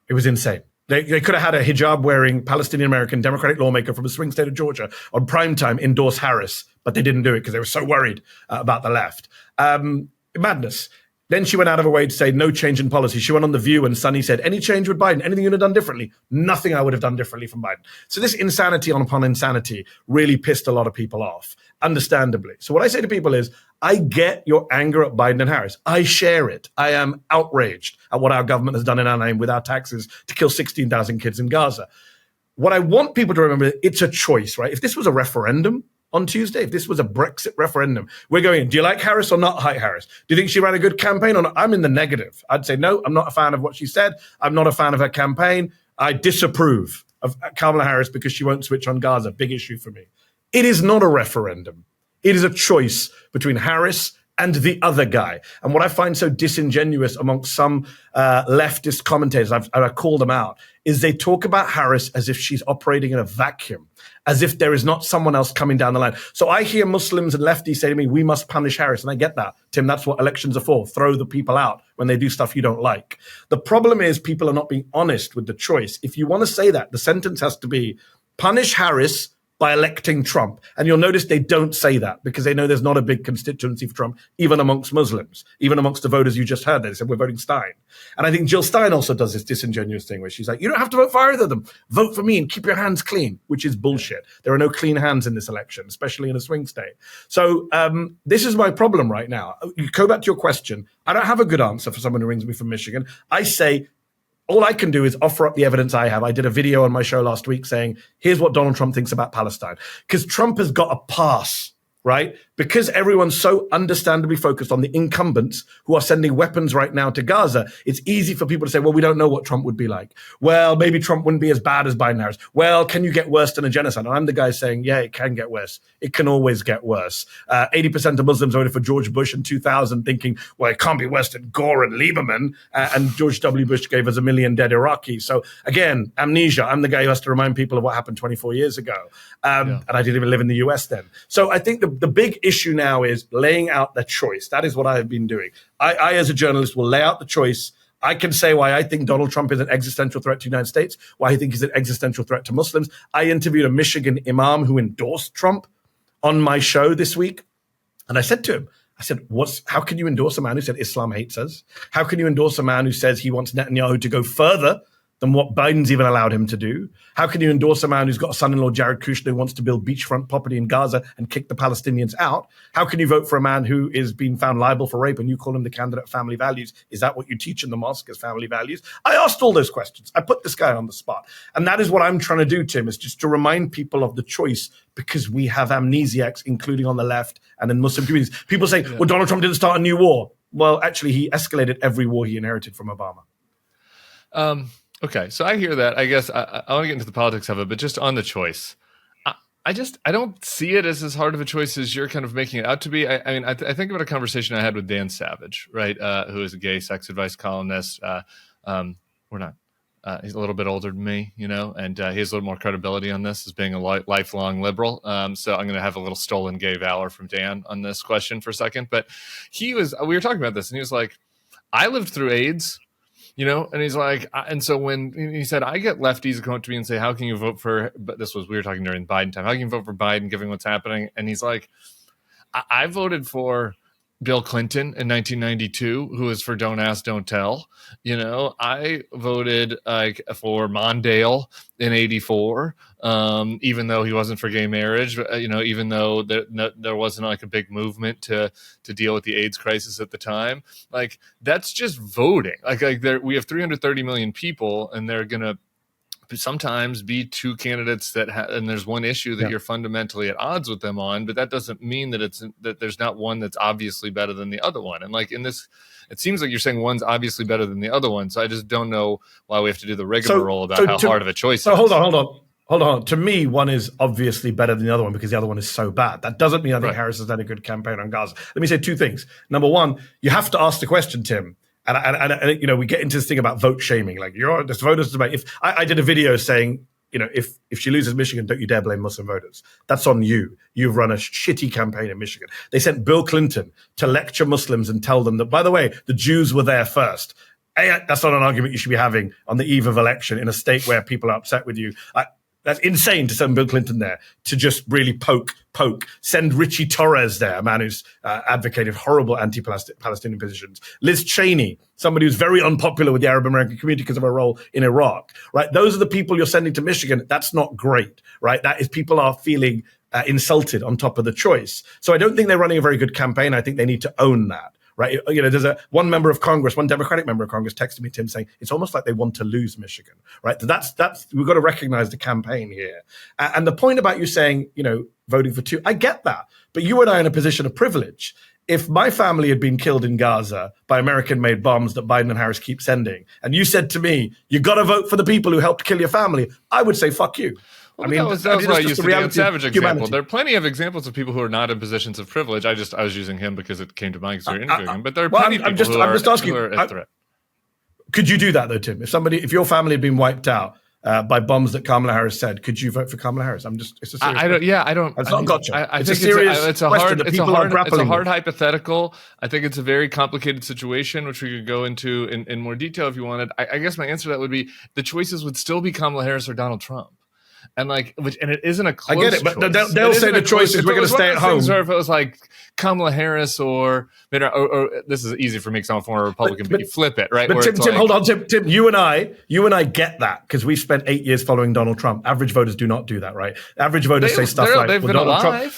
it was insane. They could have had a hijab-wearing Palestinian American Democratic lawmaker from a swing state of Georgia on primetime endorse Harris, but they didn't do it because they were so worried about the left. Madness. Then she went out of her way to say no change in policy. She went on The View and Sunny said, any change with Biden? Anything you'd have done differently? Nothing I would have done differently from Biden. So this insanity upon insanity really pissed a lot of people off, understandably. So what I say to people is, I get your anger at Biden and Harris. I share it. I am outraged at what our government has done in our name with our taxes to kill 16,000 kids in Gaza. What I want people to remember, it's a choice, right? If this was a referendum, on Tuesday, if this was a Brexit referendum, we're going, do you like Harris or not like Harris? Do you think she ran a good campaign or not? I'm in the negative. I'd say, no, I'm not a fan of what she said. I'm not a fan of her campaign. I disapprove of Kamala Harris because she won't switch on Gaza. Big issue for me. It is not a referendum. It is a choice between Harris and the other guy. And what I find so disingenuous amongst some leftist commentators, I've called them out, is they talk about Harris as if she's operating in a vacuum, as if there is not someone else coming down the line. So I hear Muslims and lefties say to me, we must punish Harris. And I get that, Tim, that's what elections are for. Throw the people out when they do stuff you don't like. The problem is people are not being honest with the choice. If you want to say that, the sentence has to be punish Harris by electing Trump. And you'll notice they don't say that because they know there's not a big constituency for Trump, even amongst Muslims, even amongst the voters you just heard. They said, we're voting Stein. And I think Jill Stein also does this disingenuous thing where she's like, you don't have to vote for either of them. Vote for me and keep your hands clean, which is bullshit. There are no clean hands in this election, especially in a swing state. So this is my problem right now. You go back to your question. I don't have a good answer for someone who rings me from Michigan. I say, all I can do is offer up the evidence I have. I did a video on my show last week saying, here's what Donald Trump thinks about Palestine. Because Trump has got a pass, right? Because everyone's so understandably focused on the incumbents who are sending weapons right now to Gaza, it's easy for people to say, well, we don't know what Trump would be like. Well, maybe Trump wouldn't be as bad as Biden Harris. Well, can you get worse than a genocide? And I'm the guy saying, yeah, it can get worse. It can always get worse. 80% of Muslims voted for George Bush in 2000 thinking, well, it can't be worse than Gore and Lieberman. And George W. Bush gave us 1 million dead Iraqis. So again, amnesia. I'm the guy who has to remind people of what happened 24 years ago. And I didn't even live in the US then. So I think the big issue now is laying out the choice. That is what I have been doing. I, as a journalist, will lay out the choice. I can say why I think Donald Trump is an existential threat to the United States, why I think he's an existential threat to Muslims. I interviewed a Michigan imam who endorsed Trump on my show this week. And I said to him, how can you endorse a man who said Islam hates us? How can you endorse a man who says he wants Netanyahu to go further than what Biden's even allowed him to do? How can you endorse a man who's got a son-in-law, Jared Kushner, who wants to build beachfront property in Gaza and kick the Palestinians out? How can you vote for a man who is being found liable for rape and you call him the candidate of family values? Is that what you teach in the mosque as family values? I asked all those questions. I put this guy on the spot. And that is what I'm trying to do, Tim, is just to remind people of the choice, because we have amnesiacs, including on the left and in Muslim communities. People say, well, Donald Trump didn't start a new war. Well, actually, he escalated every war he inherited from Obama. Okay, so I hear that. I guess I want to get into the politics of it, but just on the choice, I don't see it as hard of a choice as you're kind of making it out to be. I mean, I think about a conversation I had with Dan Savage, right, who is a gay sex advice columnist. We're not. He's a little bit older than me, and he has a little more credibility on this as being a lifelong liberal. So I'm going to have a little stolen gay valor from Dan on this question for a second. But we were talking about this, and he was like, I lived through AIDS. And he's like, and so when he said, I get lefties come up to me and say, how can you vote for, but we were talking during Biden time, how can you vote for Biden given what's happening? And he's like, I voted for Bill Clinton in 1992, who was for Don't Ask, Don't Tell. I voted for Mondale in 84, even though he wasn't for gay marriage, even though there wasn't a big movement to deal with the AIDS crisis at the time. That's just voting. We have 330 million people, and they're going to sometimes be two candidates and there's one issue that you're fundamentally at odds with them on, but that doesn't mean that there's not one that's obviously better than the other one. And in this, it seems like you're saying one's obviously better than the other one. So I just don't know why we have to do the rigmarole about how hard of a choice. So hold on. To me, one is obviously better than the other one because the other one is so bad. That doesn't mean I think Harris has done a good campaign on Gaza. Let me say two things. Number one, you have to ask the question, Tim. And we get into this thing about vote shaming. This voters debate. If I did a video saying, if she loses Michigan, don't you dare blame Muslim voters. That's on you. You've run a shitty campaign in Michigan. They sent Bill Clinton to lecture Muslims and tell them that, by the way, the Jews were there first. That's not an argument you should be having on the eve of election in a state where people are upset with you. That's insane to send Bill Clinton there to just really poke. Send Richie Torres there, a man who's advocated horrible anti-Palestinian positions. Liz Cheney, somebody who's very unpopular with the Arab American community because of her role in Iraq, right? Those are the people you're sending to Michigan. That's not great, right? That is, people are feeling insulted on top of the choice. So I don't think they're running a very good campaign. I think they need to own that. Right, there's one Democratic member of Congress texted me, Tim, saying it's almost like they want to lose Michigan. Right, that's we've got to recognize the campaign here. And the point about you saying, voting for two, I get that, but you and I are in a position of privilege. If my family had been killed in Gaza by American-made bombs that Biden and Harris keep sending, and you said to me, you got to vote for the people who helped kill your family, I would say, fuck you. Well, that was why I used the Dan Savage example. There are plenty of examples of people who are not in positions of privilege. I was using him because it came to mind because you're interviewing him. But there are plenty of people who are at threat. Could you do that though, Tim? If your family had been wiped out by bombs that Kamala Harris said, could you vote for Kamala Harris? It's a serious It's not gotcha. It's a serious it's a hard hypothetical. I think it's a very complicated situation, which we could go into in more detail if you wanted. I guess my answer to that would be the choices would still be Kamala Harris or Donald Trump. And it isn't a close choice. I get it, but they'll say the choice is we're going to stay at home. Or if it was like Kamala Harris or this is easy for me because I'm a former Republican, but you flip it, right? But Tim, hold on, Tim, you and I get that because we spent 8 years following Donald Trump. Average voters do not do that, right? Average voters say stuff like, they've been Donald alive. Trump,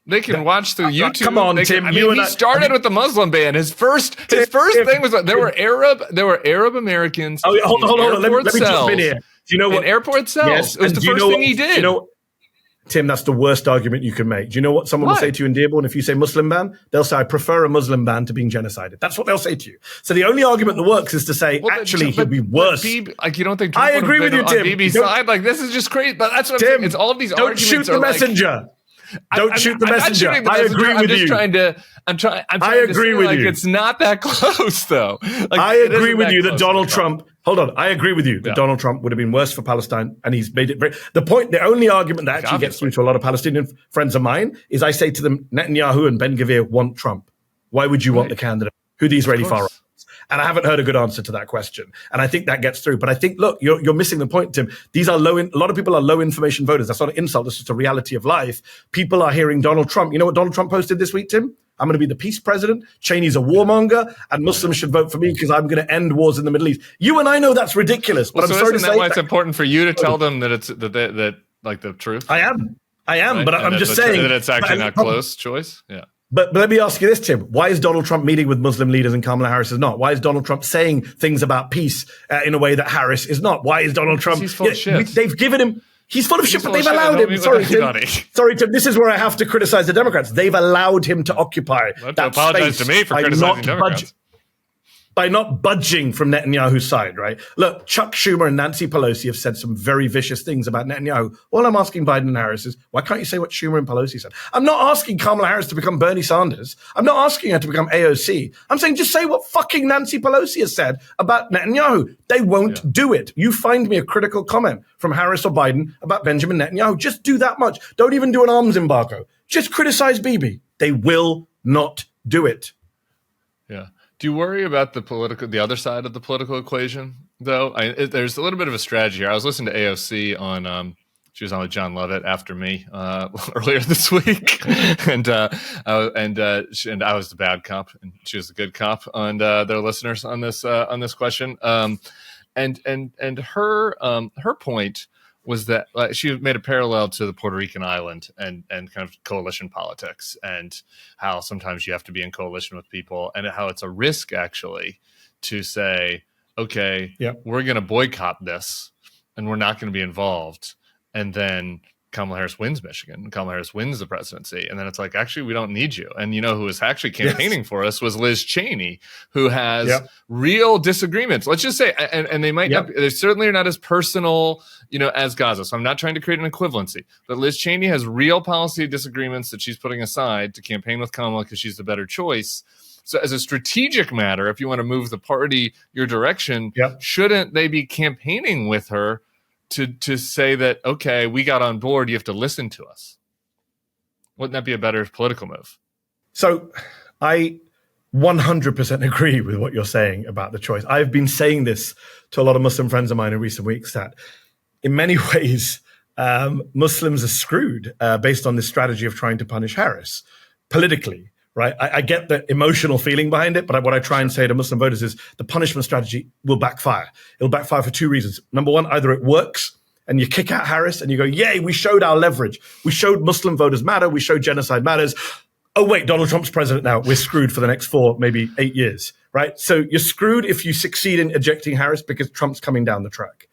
they can watch through YouTube. Come on, Tim. He started with the Muslim ban. His first thing was there were Arab Americans. Oh, hold on. Let me jump in here. Do you know what? In airport cells. Yes, it was the first thing he did. Tim, that's the worst argument you can make. Do you know what someone will say to you in Dearborn if you say Muslim ban? They'll say, I prefer a Muslim ban to being genocided. That's what they'll say to you. So the only argument that works is to say, he'll be worse. You don't think Trump I agree with you, Tim. Bibi's side? This is just crazy. But that's what I'm saying. It's all of these arguments. Don't shoot the messenger. Don't shoot the messenger. I agree with you. I'm trying to say, it's not that close, though. I agree with you that Donald Trump. Hold on. I agree with you that Donald Trump would have been worse for Palestine, and he's made it very. The only argument that actually gets through to a lot of Palestinian friends of mine is I say to them, Netanyahu and Ben Gvir want Trump. Why would you want the candidate who the Israeli far right? And I haven't heard a good answer to that question. And I think that gets through. But I think, look, you're missing the point, Tim. These are a lot of people are low information voters. That's not an insult. It's just a reality of life. People are hearing Donald Trump. You know what Donald Trump posted this week, Tim? I'm going to be the peace president. Cheney's a warmonger, and Muslims should vote for me because I'm going to end wars in the Middle East. You and I know that's ridiculous, but I'm sorry to say that why it's important for you to tell them that it's that like the truth. I am, right? But I'm just saying that it's actually not close choice. Yeah. But let me ask you this, Tim. Why is Donald Trump meeting with Muslim leaders and Kamala Harris is not? Why is Donald Trump saying things about peace in a way that Harris is not? Why is Donald Trump? He's full of shit. They've given him. He's full of shit, but they've allowed him. Sorry, Tim. Sorry, Tim. This is where I have to criticize the Democrats. They've allowed him to occupy that apologize space to me for criticizing Democrats. By not budging from Netanyahu's side, right? Look, Chuck Schumer and Nancy Pelosi have said some very vicious things about Netanyahu. All I'm asking Biden and Harris is, why can't you say what Schumer and Pelosi said? I'm not asking Kamala Harris to become Bernie Sanders. I'm not asking her to become AOC. I'm saying just say what fucking Nancy Pelosi has said about Netanyahu. They won't do it. You find me a critical comment from Harris or Biden about Benjamin Netanyahu. Just do that much. Don't even do an arms embargo. Just criticize Bibi. They will not do it. Yeah. Do you worry about the other side of the political equation, though? There's a little bit of a strategy here. I was listening to AOC on, she was on with John Lovett after me earlier this week, and I was the bad cop, and she was the good cop, and their listeners on this question. And her point was that she made a parallel to the Puerto Rican island and kind of coalition politics and how sometimes you have to be in coalition with people and how it's a risk actually to say, okay, we're going to boycott this and we're not going to be involved. And then Kamala Harris wins Michigan. Kamala Harris wins the presidency. And then it's like, actually, we don't need you. And you know who was actually campaigning for us was Liz Cheney, who has real disagreements. Let's just say, and they might not, they certainly are not as personal, as Gaza. So I'm not trying to create an equivalency. But Liz Cheney has real policy disagreements that she's putting aside to campaign with Kamala because she's the better choice. So as a strategic matter, if you want to move the party your direction, shouldn't they be campaigning with her to say that, okay, we got on board, you have to listen to us? Wouldn't that be a better political move? So I 100% agree with what you're saying about the choice. I've been saying this to a lot of Muslim friends of mine in recent weeks, that in many ways, Muslims are screwed based on this strategy of trying to punish Harris politically. Right, I get the emotional feeling behind it, but what I try and say to Muslim voters is the punishment strategy will backfire. It'll backfire for two reasons. Number one, either it works and you kick out Harris and you go, yay, we showed our leverage. We showed Muslim voters matter. We showed genocide matters. Oh, wait, Donald Trump's president now. We're screwed for the next 4, maybe 8 years, right? So you're screwed if you succeed in ejecting Harris because Trump's coming down the track.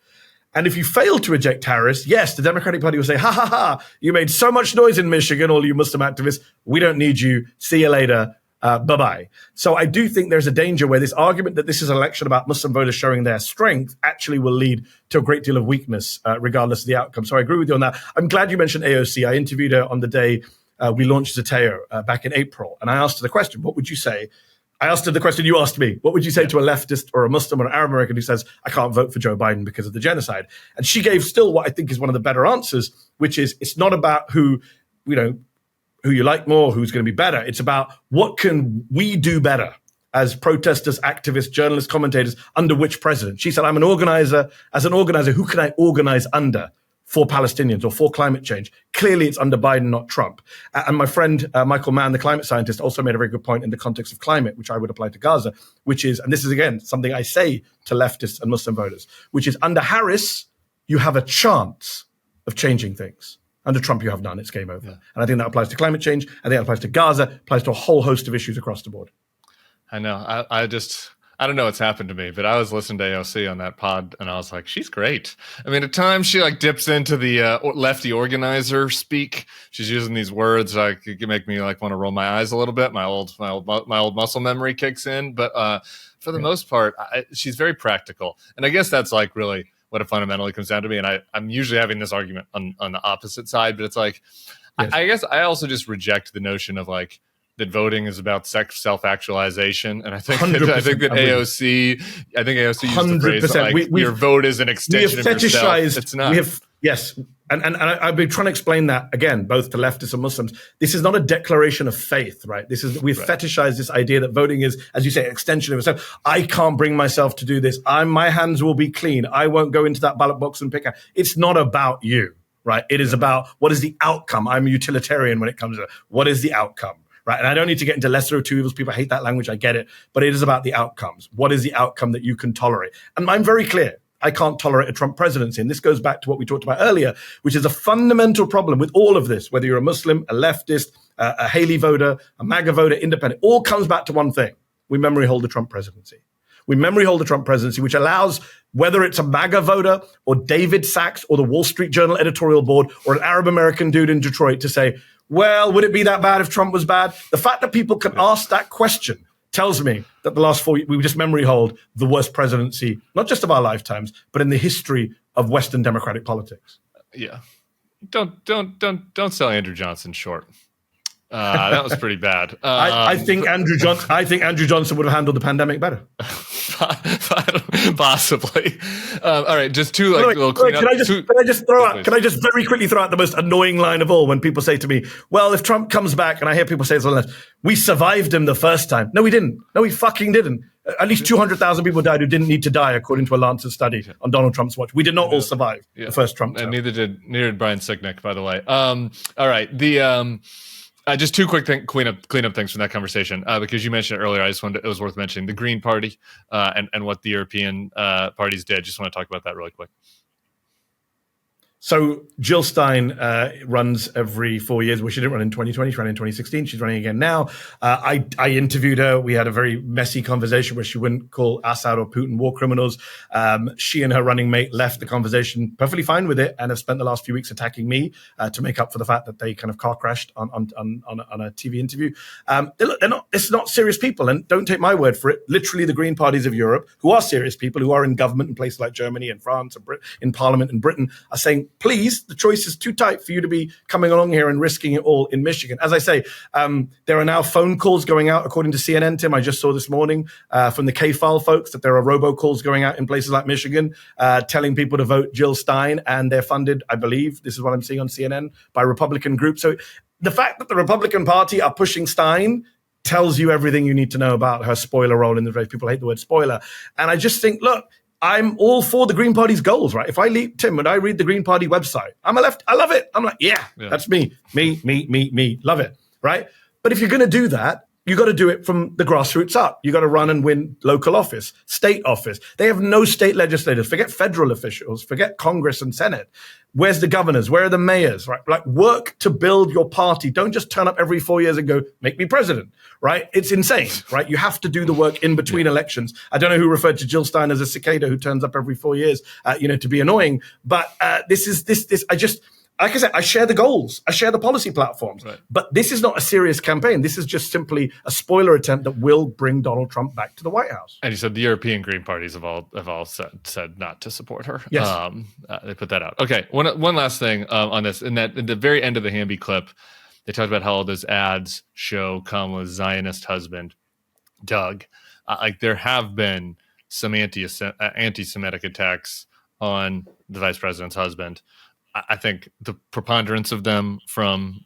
And if you fail to eject Harris, yes, the Democratic Party will say, ha, ha, ha, you made so much noise in Michigan, all you Muslim activists. We don't need you. See you later. Bye-bye. So I do think there's a danger where this argument that this is an election about Muslim voters showing their strength actually will lead to a great deal of weakness, regardless of the outcome. So I agree with you on that. I'm glad you mentioned AOC. I interviewed her on the day we launched Zateo back in April. And I asked her the question, what would you say? I asked her the question you asked me. What would you say to a leftist or a Muslim or an Arab American who says, I can't vote for Joe Biden because of the genocide? And she gave still what I think is one of the better answers, which is it's not about who you like more, who's going to be better. It's about what can we do better as protesters, activists, journalists, commentators under which president? She said, I'm an organizer. As an organizer, who can I organize under for Palestinians or for climate change? Clearly, it's under Biden, not Trump. And my friend, Michael Mann, the climate scientist, also made a very good point in the context of climate, which I would apply to Gaza, which is, and this is, again, something I say to leftists and Muslim voters, which is under Harris, you have a chance of changing things. Under Trump, you have none. It's game over. Yeah. And I think that applies to climate change. I think that applies to Gaza, applies to a whole host of issues across the board. I know. I don't know what's happened to me, but I was listening to AOC on that pod, and I was like, she's great. I mean, at times she dips into the lefty organizer speak. She's using these words that make me want to roll my eyes a little bit. My old muscle memory kicks in. But for the most part, she's very practical, and I guess that's really what it fundamentally comes down to me. And I'm usually having this argument on the opposite side, but it's yes. I guess I also just reject the notion of that voting is about self-actualization, and I think that AOC used the phrase your vote is an extension of yourself. It's not. Yes. And I've been trying to explain that, again, both to leftists and Muslims. This is not a declaration of faith, right? We've fetishized this idea that voting is, as you say, an extension of itself. I can't bring myself to do this. My hands will be clean. I won't go into that ballot box and pick out. It's not about you, right? It is about what is the outcome. I'm a utilitarian when it comes to it. What is the outcome, right? And I don't need to get into lesser of two evils. People hate that language. I get it. But it is about the outcomes. What is the outcome that you can tolerate? And I'm very clear. I can't tolerate a Trump presidency. And this goes back to what we talked about earlier, which is a fundamental problem with all of this, whether you're a Muslim, a leftist, a Haley voter, a MAGA voter, independent, all comes back to one thing. We memory hold the Trump presidency. We memory hold the Trump presidency, which allows, whether it's a MAGA voter or David Sachs or the Wall Street Journal editorial board or an Arab American dude in Detroit to say, well, would it be that bad if Trump was bad? The fact that people can ask that question tells me that the last 4 years, we just memory hold the worst presidency, not just of our lifetimes, but in the history of Western democratic politics. Yeah. Don't sell Andrew Johnson short. That was pretty bad. I think Andrew Johnson would have handled the pandemic better. Possibly. All right, just two little cleanup. Can I just very quickly throw out the most annoying line of all when people say to me, well, if Trump comes back, and I hear people say this, we survived him the first time. No, we didn't. No, we fucking didn't. At least 200,000 people died who didn't need to die, according to a Lancet study on Donald Trump's watch. We did not all survive the first Trump term. And neither did Brian Sicknick, by the way. All right, just two quick cleanup things from that conversation, because you mentioned it earlier. I just wanted it was worth mentioning the Green Party and what the European parties did. Just want to talk about that really quick. So Jill Stein runs every 4 years. Well, she didn't run in 2020. She ran in 2016. She's running again now. I interviewed her. We had a very messy conversation where she wouldn't call Assad or Putin war criminals. She and her running mate left the conversation perfectly fine with it and have spent the last few weeks attacking me to make up for the fact that they kind of car crashed on a TV interview. It's not serious people. And don't take my word for it. Literally the Green parties of Europe, who are serious people, who are in government in places like Germany and France and in Parliament in Britain, are saying, please, the choice is too tight for you to be coming along here and risking it all in Michigan. As I say, there are now phone calls going out, according to CNN, Tim. I just saw this morning from the K-File folks that there are robocalls going out in places like Michigan telling people to vote Jill Stein, and they're funded, I believe, this is what I'm seeing on CNN, by Republican groups. So the fact that the Republican Party are pushing Stein tells you everything you need to know about her spoiler role in the race. People hate the word spoiler. And I just think, look, I'm all for the Green Party's goals, right? If I leave, Tim, when I read the Green Party website, I'm a left. I love it. I'm like, yeah. That's me. Love it, right? But if you're going to do that, you got to do it from the grassroots up. You got to run and win local office, state office. They have no state legislators. Forget federal officials. Forget Congress and Senate. Where's the governors? Where are the mayors? Right? Like, work to build your party. Don't just turn up every 4 years and go, make me president. Right? It's insane. Right? You have to do the work in between elections. I don't know who referred to Jill Stein as a cicada who turns up every 4 years, to be annoying. But this. Like I said, I share the goals. I share the policy platforms. Right. But this is not a serious campaign. This is just simply a spoiler attempt that will bring Donald Trump back to the White House. And he said the European Green parties have all said not to support her. Yes. They put that out. Okay. One last thing on this. In the very end of the Hamby clip, they talked about how all those ads show Kamala's Zionist husband, Doug. There have been some anti-Semitic attacks on the vice president's husband. I think the preponderance of them from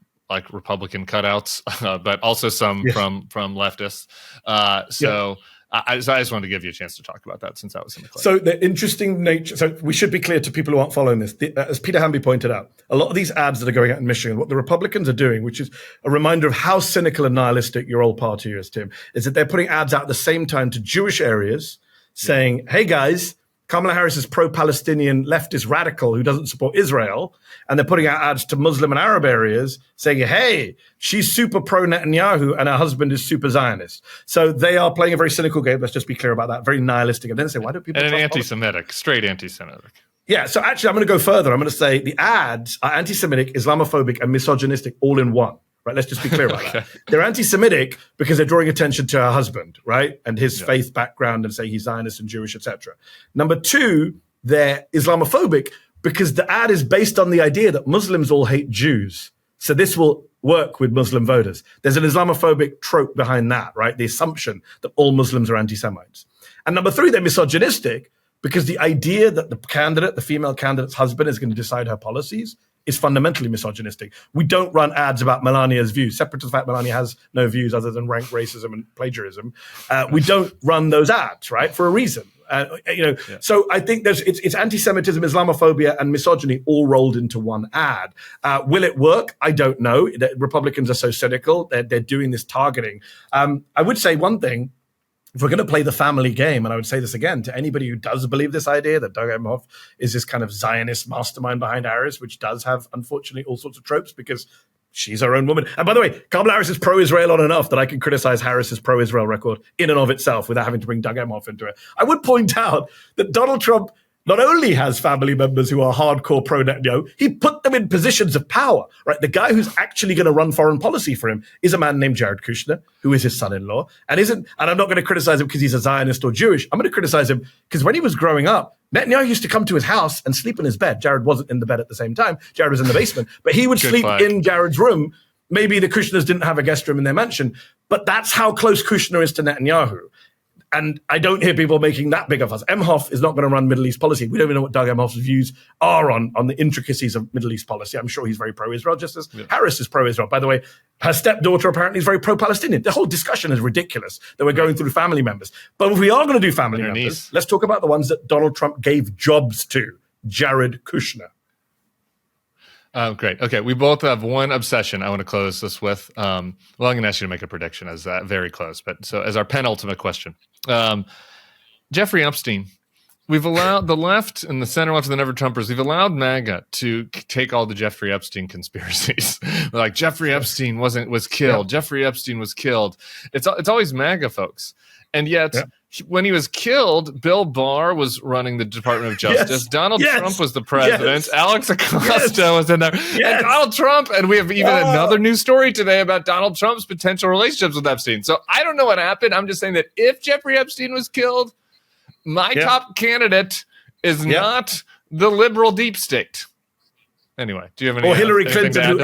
Republican cutouts, but also some from leftists. I just wanted to give you a chance to talk about that since that was in the clip. So the interesting nature. So we should be clear to people who aren't following this. As Peter Hamby pointed out, a lot of these ads that are going out in Michigan, what the Republicans are doing, which is a reminder of how cynical and nihilistic your old party is, Tim, is that they're putting ads out at the same time to Jewish areas saying, hey guys, Kamala Harris is pro-Palestinian leftist radical who doesn't support Israel. And they're putting out ads to Muslim and Arab areas saying, hey, she's super pro-Netanyahu and her husband is super Zionist. So they are playing a very cynical game. Let's just be clear about that. Very nihilistic. And then say, why do people... And an anti-Semitic, straight anti-Semitic. Yeah, so actually I'm going to go further. I'm going to say the ads are anti-Semitic, Islamophobic, and misogynistic all in one. Right, let's just be clear about that. They're anti-Semitic because they're drawing attention to her husband, right, and his faith background, and say he's Zionist and Jewish, etc. Number two, they're Islamophobic because the ad is based on the idea that Muslims all hate Jews. So this will work with Muslim voters. There's an Islamophobic trope behind that, right? The assumption that all Muslims are anti-Semites. And number three, they're misogynistic because the idea that the female candidate's husband is going to decide her policies is fundamentally misogynistic. We don't run ads about Melania's views, separate to the fact Melania has no views other than rank racism and plagiarism. We don't run those ads, right, for a reason. So I think it's anti-Semitism, Islamophobia, and misogyny all rolled into one ad. Will it work? I don't know. The Republicans are so cynical. They're doing this targeting. I would say one thing. If we're going to play the family game, and I would say this again to anybody who does believe this idea that Doug Emhoff is this kind of Zionist mastermind behind Harris, which does have, unfortunately, all sorts of tropes because she's her own woman. And by the way, Kamala Harris is pro-Israel on enough that I can criticize Harris's pro-Israel record in and of itself without having to bring Doug Emhoff into it. I would point out that Donald Trump not only has family members who are hardcore pro-Netanyahu, he put them in positions of power, right? The guy who's actually going to run foreign policy for him is a man named Jared Kushner, who is his son-in-law, and I'm not going to criticize him because he's a Zionist or Jewish. I'm going to criticize him because when he was growing up, Netanyahu used to come to his house and sleep in his bed. Jared wasn't in the bed at the same time. Jared was in the basement, but he would sleep in Jared's room. Maybe the Kushners didn't have a guest room in their mansion, but that's how close Kushner is to Netanyahu. And I don't hear people making that big of a fuss. Emhoff is not going to run Middle East policy. We don't even know what Doug Emhoff's views are on the intricacies of Middle East policy. I'm sure he's very pro-Israel, just as Harris is pro-Israel. By the way, her stepdaughter apparently is very pro-Palestinian. The whole discussion is ridiculous that we're going through family members. But if we are going to do family members, let's talk about the ones that Donald Trump gave jobs to. Jared Kushner. Great. Okay, we both have one obsession I want to close this with. I'm going to ask you to make a prediction as very close. But so as our penultimate question, Jeffrey Epstein, we've allowed the left and the center left and the never Trumpers, we've allowed MAGA to take all the Jeffrey Epstein conspiracies. Like Jeffrey Epstein was killed. Jeffrey Epstein was killed. It's always MAGA folks. And yet when he was killed, Bill Barr was running the Department of Justice. Donald Trump was the president. Alex Acosta was in there. And Donald Trump. And we have even another news story today about Donald Trump's potential relationships with Epstein. So I don't know what happened. I'm just saying that if Jeffrey Epstein was killed, my top candidate is not the liberal deep state. Anyway, do you have any? Or Hillary Clinton,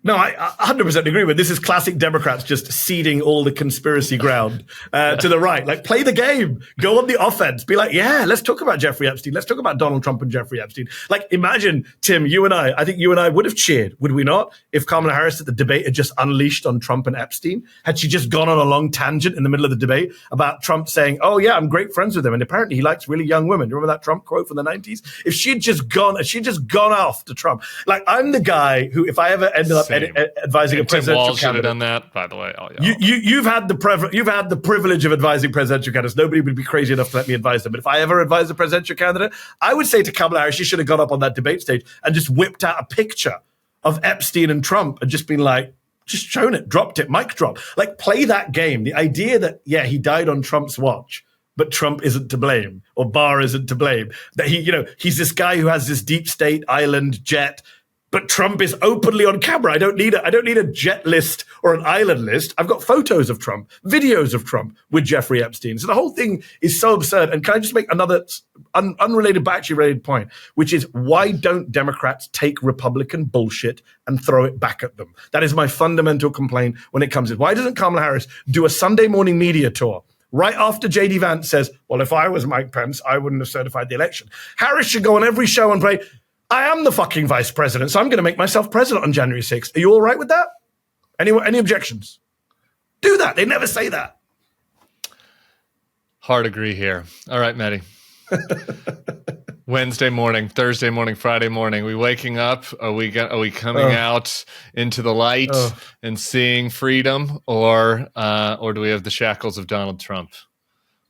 No, I 100% agree with this. Is classic Democrats just ceding all the conspiracy ground to the right. Like, play the game, go on the offense, be like, yeah, let's talk about Jeffrey Epstein, let's talk about Donald Trump and Jeffrey Epstein. Like, imagine, Tim, I think you and I would have cheered, would we not, if Kamala Harris at the debate had just unleashed on Trump and Epstein? Had she just gone on a long tangent in the middle of the debate about Trump saying, oh yeah, I'm great friends with him, and apparently he likes really young women. Do you remember that Trump quote from the 90s? If she'd just gone off to Trump. Like, I'm the guy who, if I ever ended up advising a presidential candidate, should have done that, by the way. You've had the privilege of advising presidential candidates. Nobody would be crazy enough to let me advise them. But if I ever advised a presidential candidate, I would say to Kamala Harris, she should have got up on that debate stage and just whipped out a picture of Epstein and Trump and just been like, just shown it, dropped it, mic drop. Like, play that game. The idea that, he died on Trump's watch, but Trump isn't to blame, or Barr isn't to blame. That he's this guy who has this deep state island jet, but Trump is openly on camera. I don't need a jet list or an island list. I've got photos of Trump, videos of Trump with Jeffrey Epstein. So the whole thing is so absurd. And can I just make another unrelated but actually related point, which is, why don't Democrats take Republican bullshit and throw it back at them? That is my fundamental complaint when it comes to, why doesn't Kamala Harris do a Sunday morning media tour right after J.D. Vance says, well, if I was Mike Pence, I wouldn't have certified the election? Harris should go on every show and play, I am the fucking vice president, so I'm going to make myself president on January 6th. Are you all right with that? Any objections? Do that. They never say that. Hard agree here. All right, Mehdi. Wednesday morning, Thursday morning, Friday morning. We waking up? Are we coming out into the light and seeing freedom, or do we have the shackles of Donald Trump?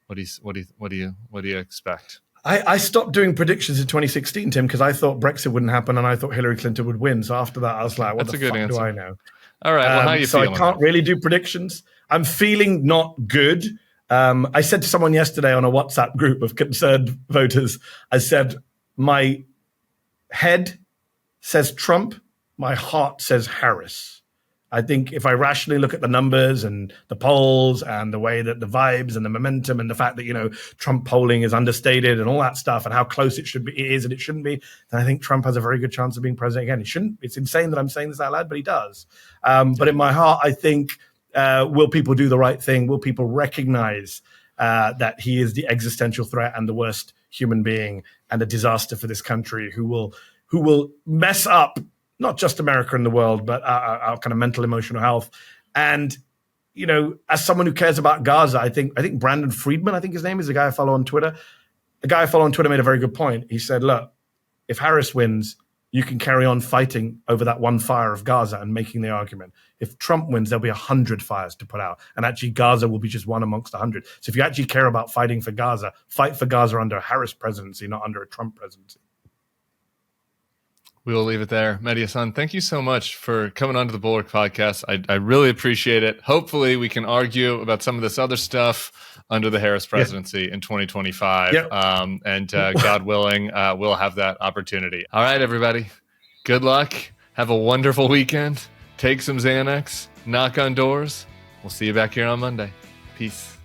What do you expect? I stopped doing predictions in 2016, Tim, because I thought Brexit wouldn't happen and I thought Hillary Clinton would win. So after that, I was like, what the fuck do I know? All right. Well, how are you feeling? So I can't really do predictions. I'm feeling not good. I said to someone yesterday on a WhatsApp group of concerned voters, I said, my head says Trump, my heart says Harris. I think if I rationally look at the numbers and the polls and the way that the vibes and the momentum and the fact that, Trump polling is understated and all that stuff and how close it is and it shouldn't be, then I think Trump has a very good chance of being president again. He shouldn't. It's insane that I'm saying this out loud, but he does. But in my heart, I think, will people do the right thing? Will people recognize that he is the existential threat and the worst human being and a disaster for this country who will mess up not just America and the world, but our kind of mental, emotional health. And, you know, as someone who cares about Gaza, I think Brandon Friedman, I think his name is, the guy I follow on Twitter. A guy I follow on Twitter made a very good point. He said, look, if Harris wins, you can carry on fighting over that one fire of Gaza and making the argument. If Trump wins, there'll be 100 fires to put out. And actually, Gaza will be just one amongst 100. So if you actually care about fighting for Gaza, fight for Gaza under a Harris presidency, not under a Trump presidency. We will leave it there. Mehdi Hasan, thank you so much for coming onto the Bulwark podcast. I really appreciate it. Hopefully we can argue about some of this other stuff under the Harris presidency in 2025. Yep. And God willing, we'll have that opportunity. All right, everybody. Good luck. Have a wonderful weekend. Take some Xanax. Knock on doors. We'll see you back here on Monday. Peace.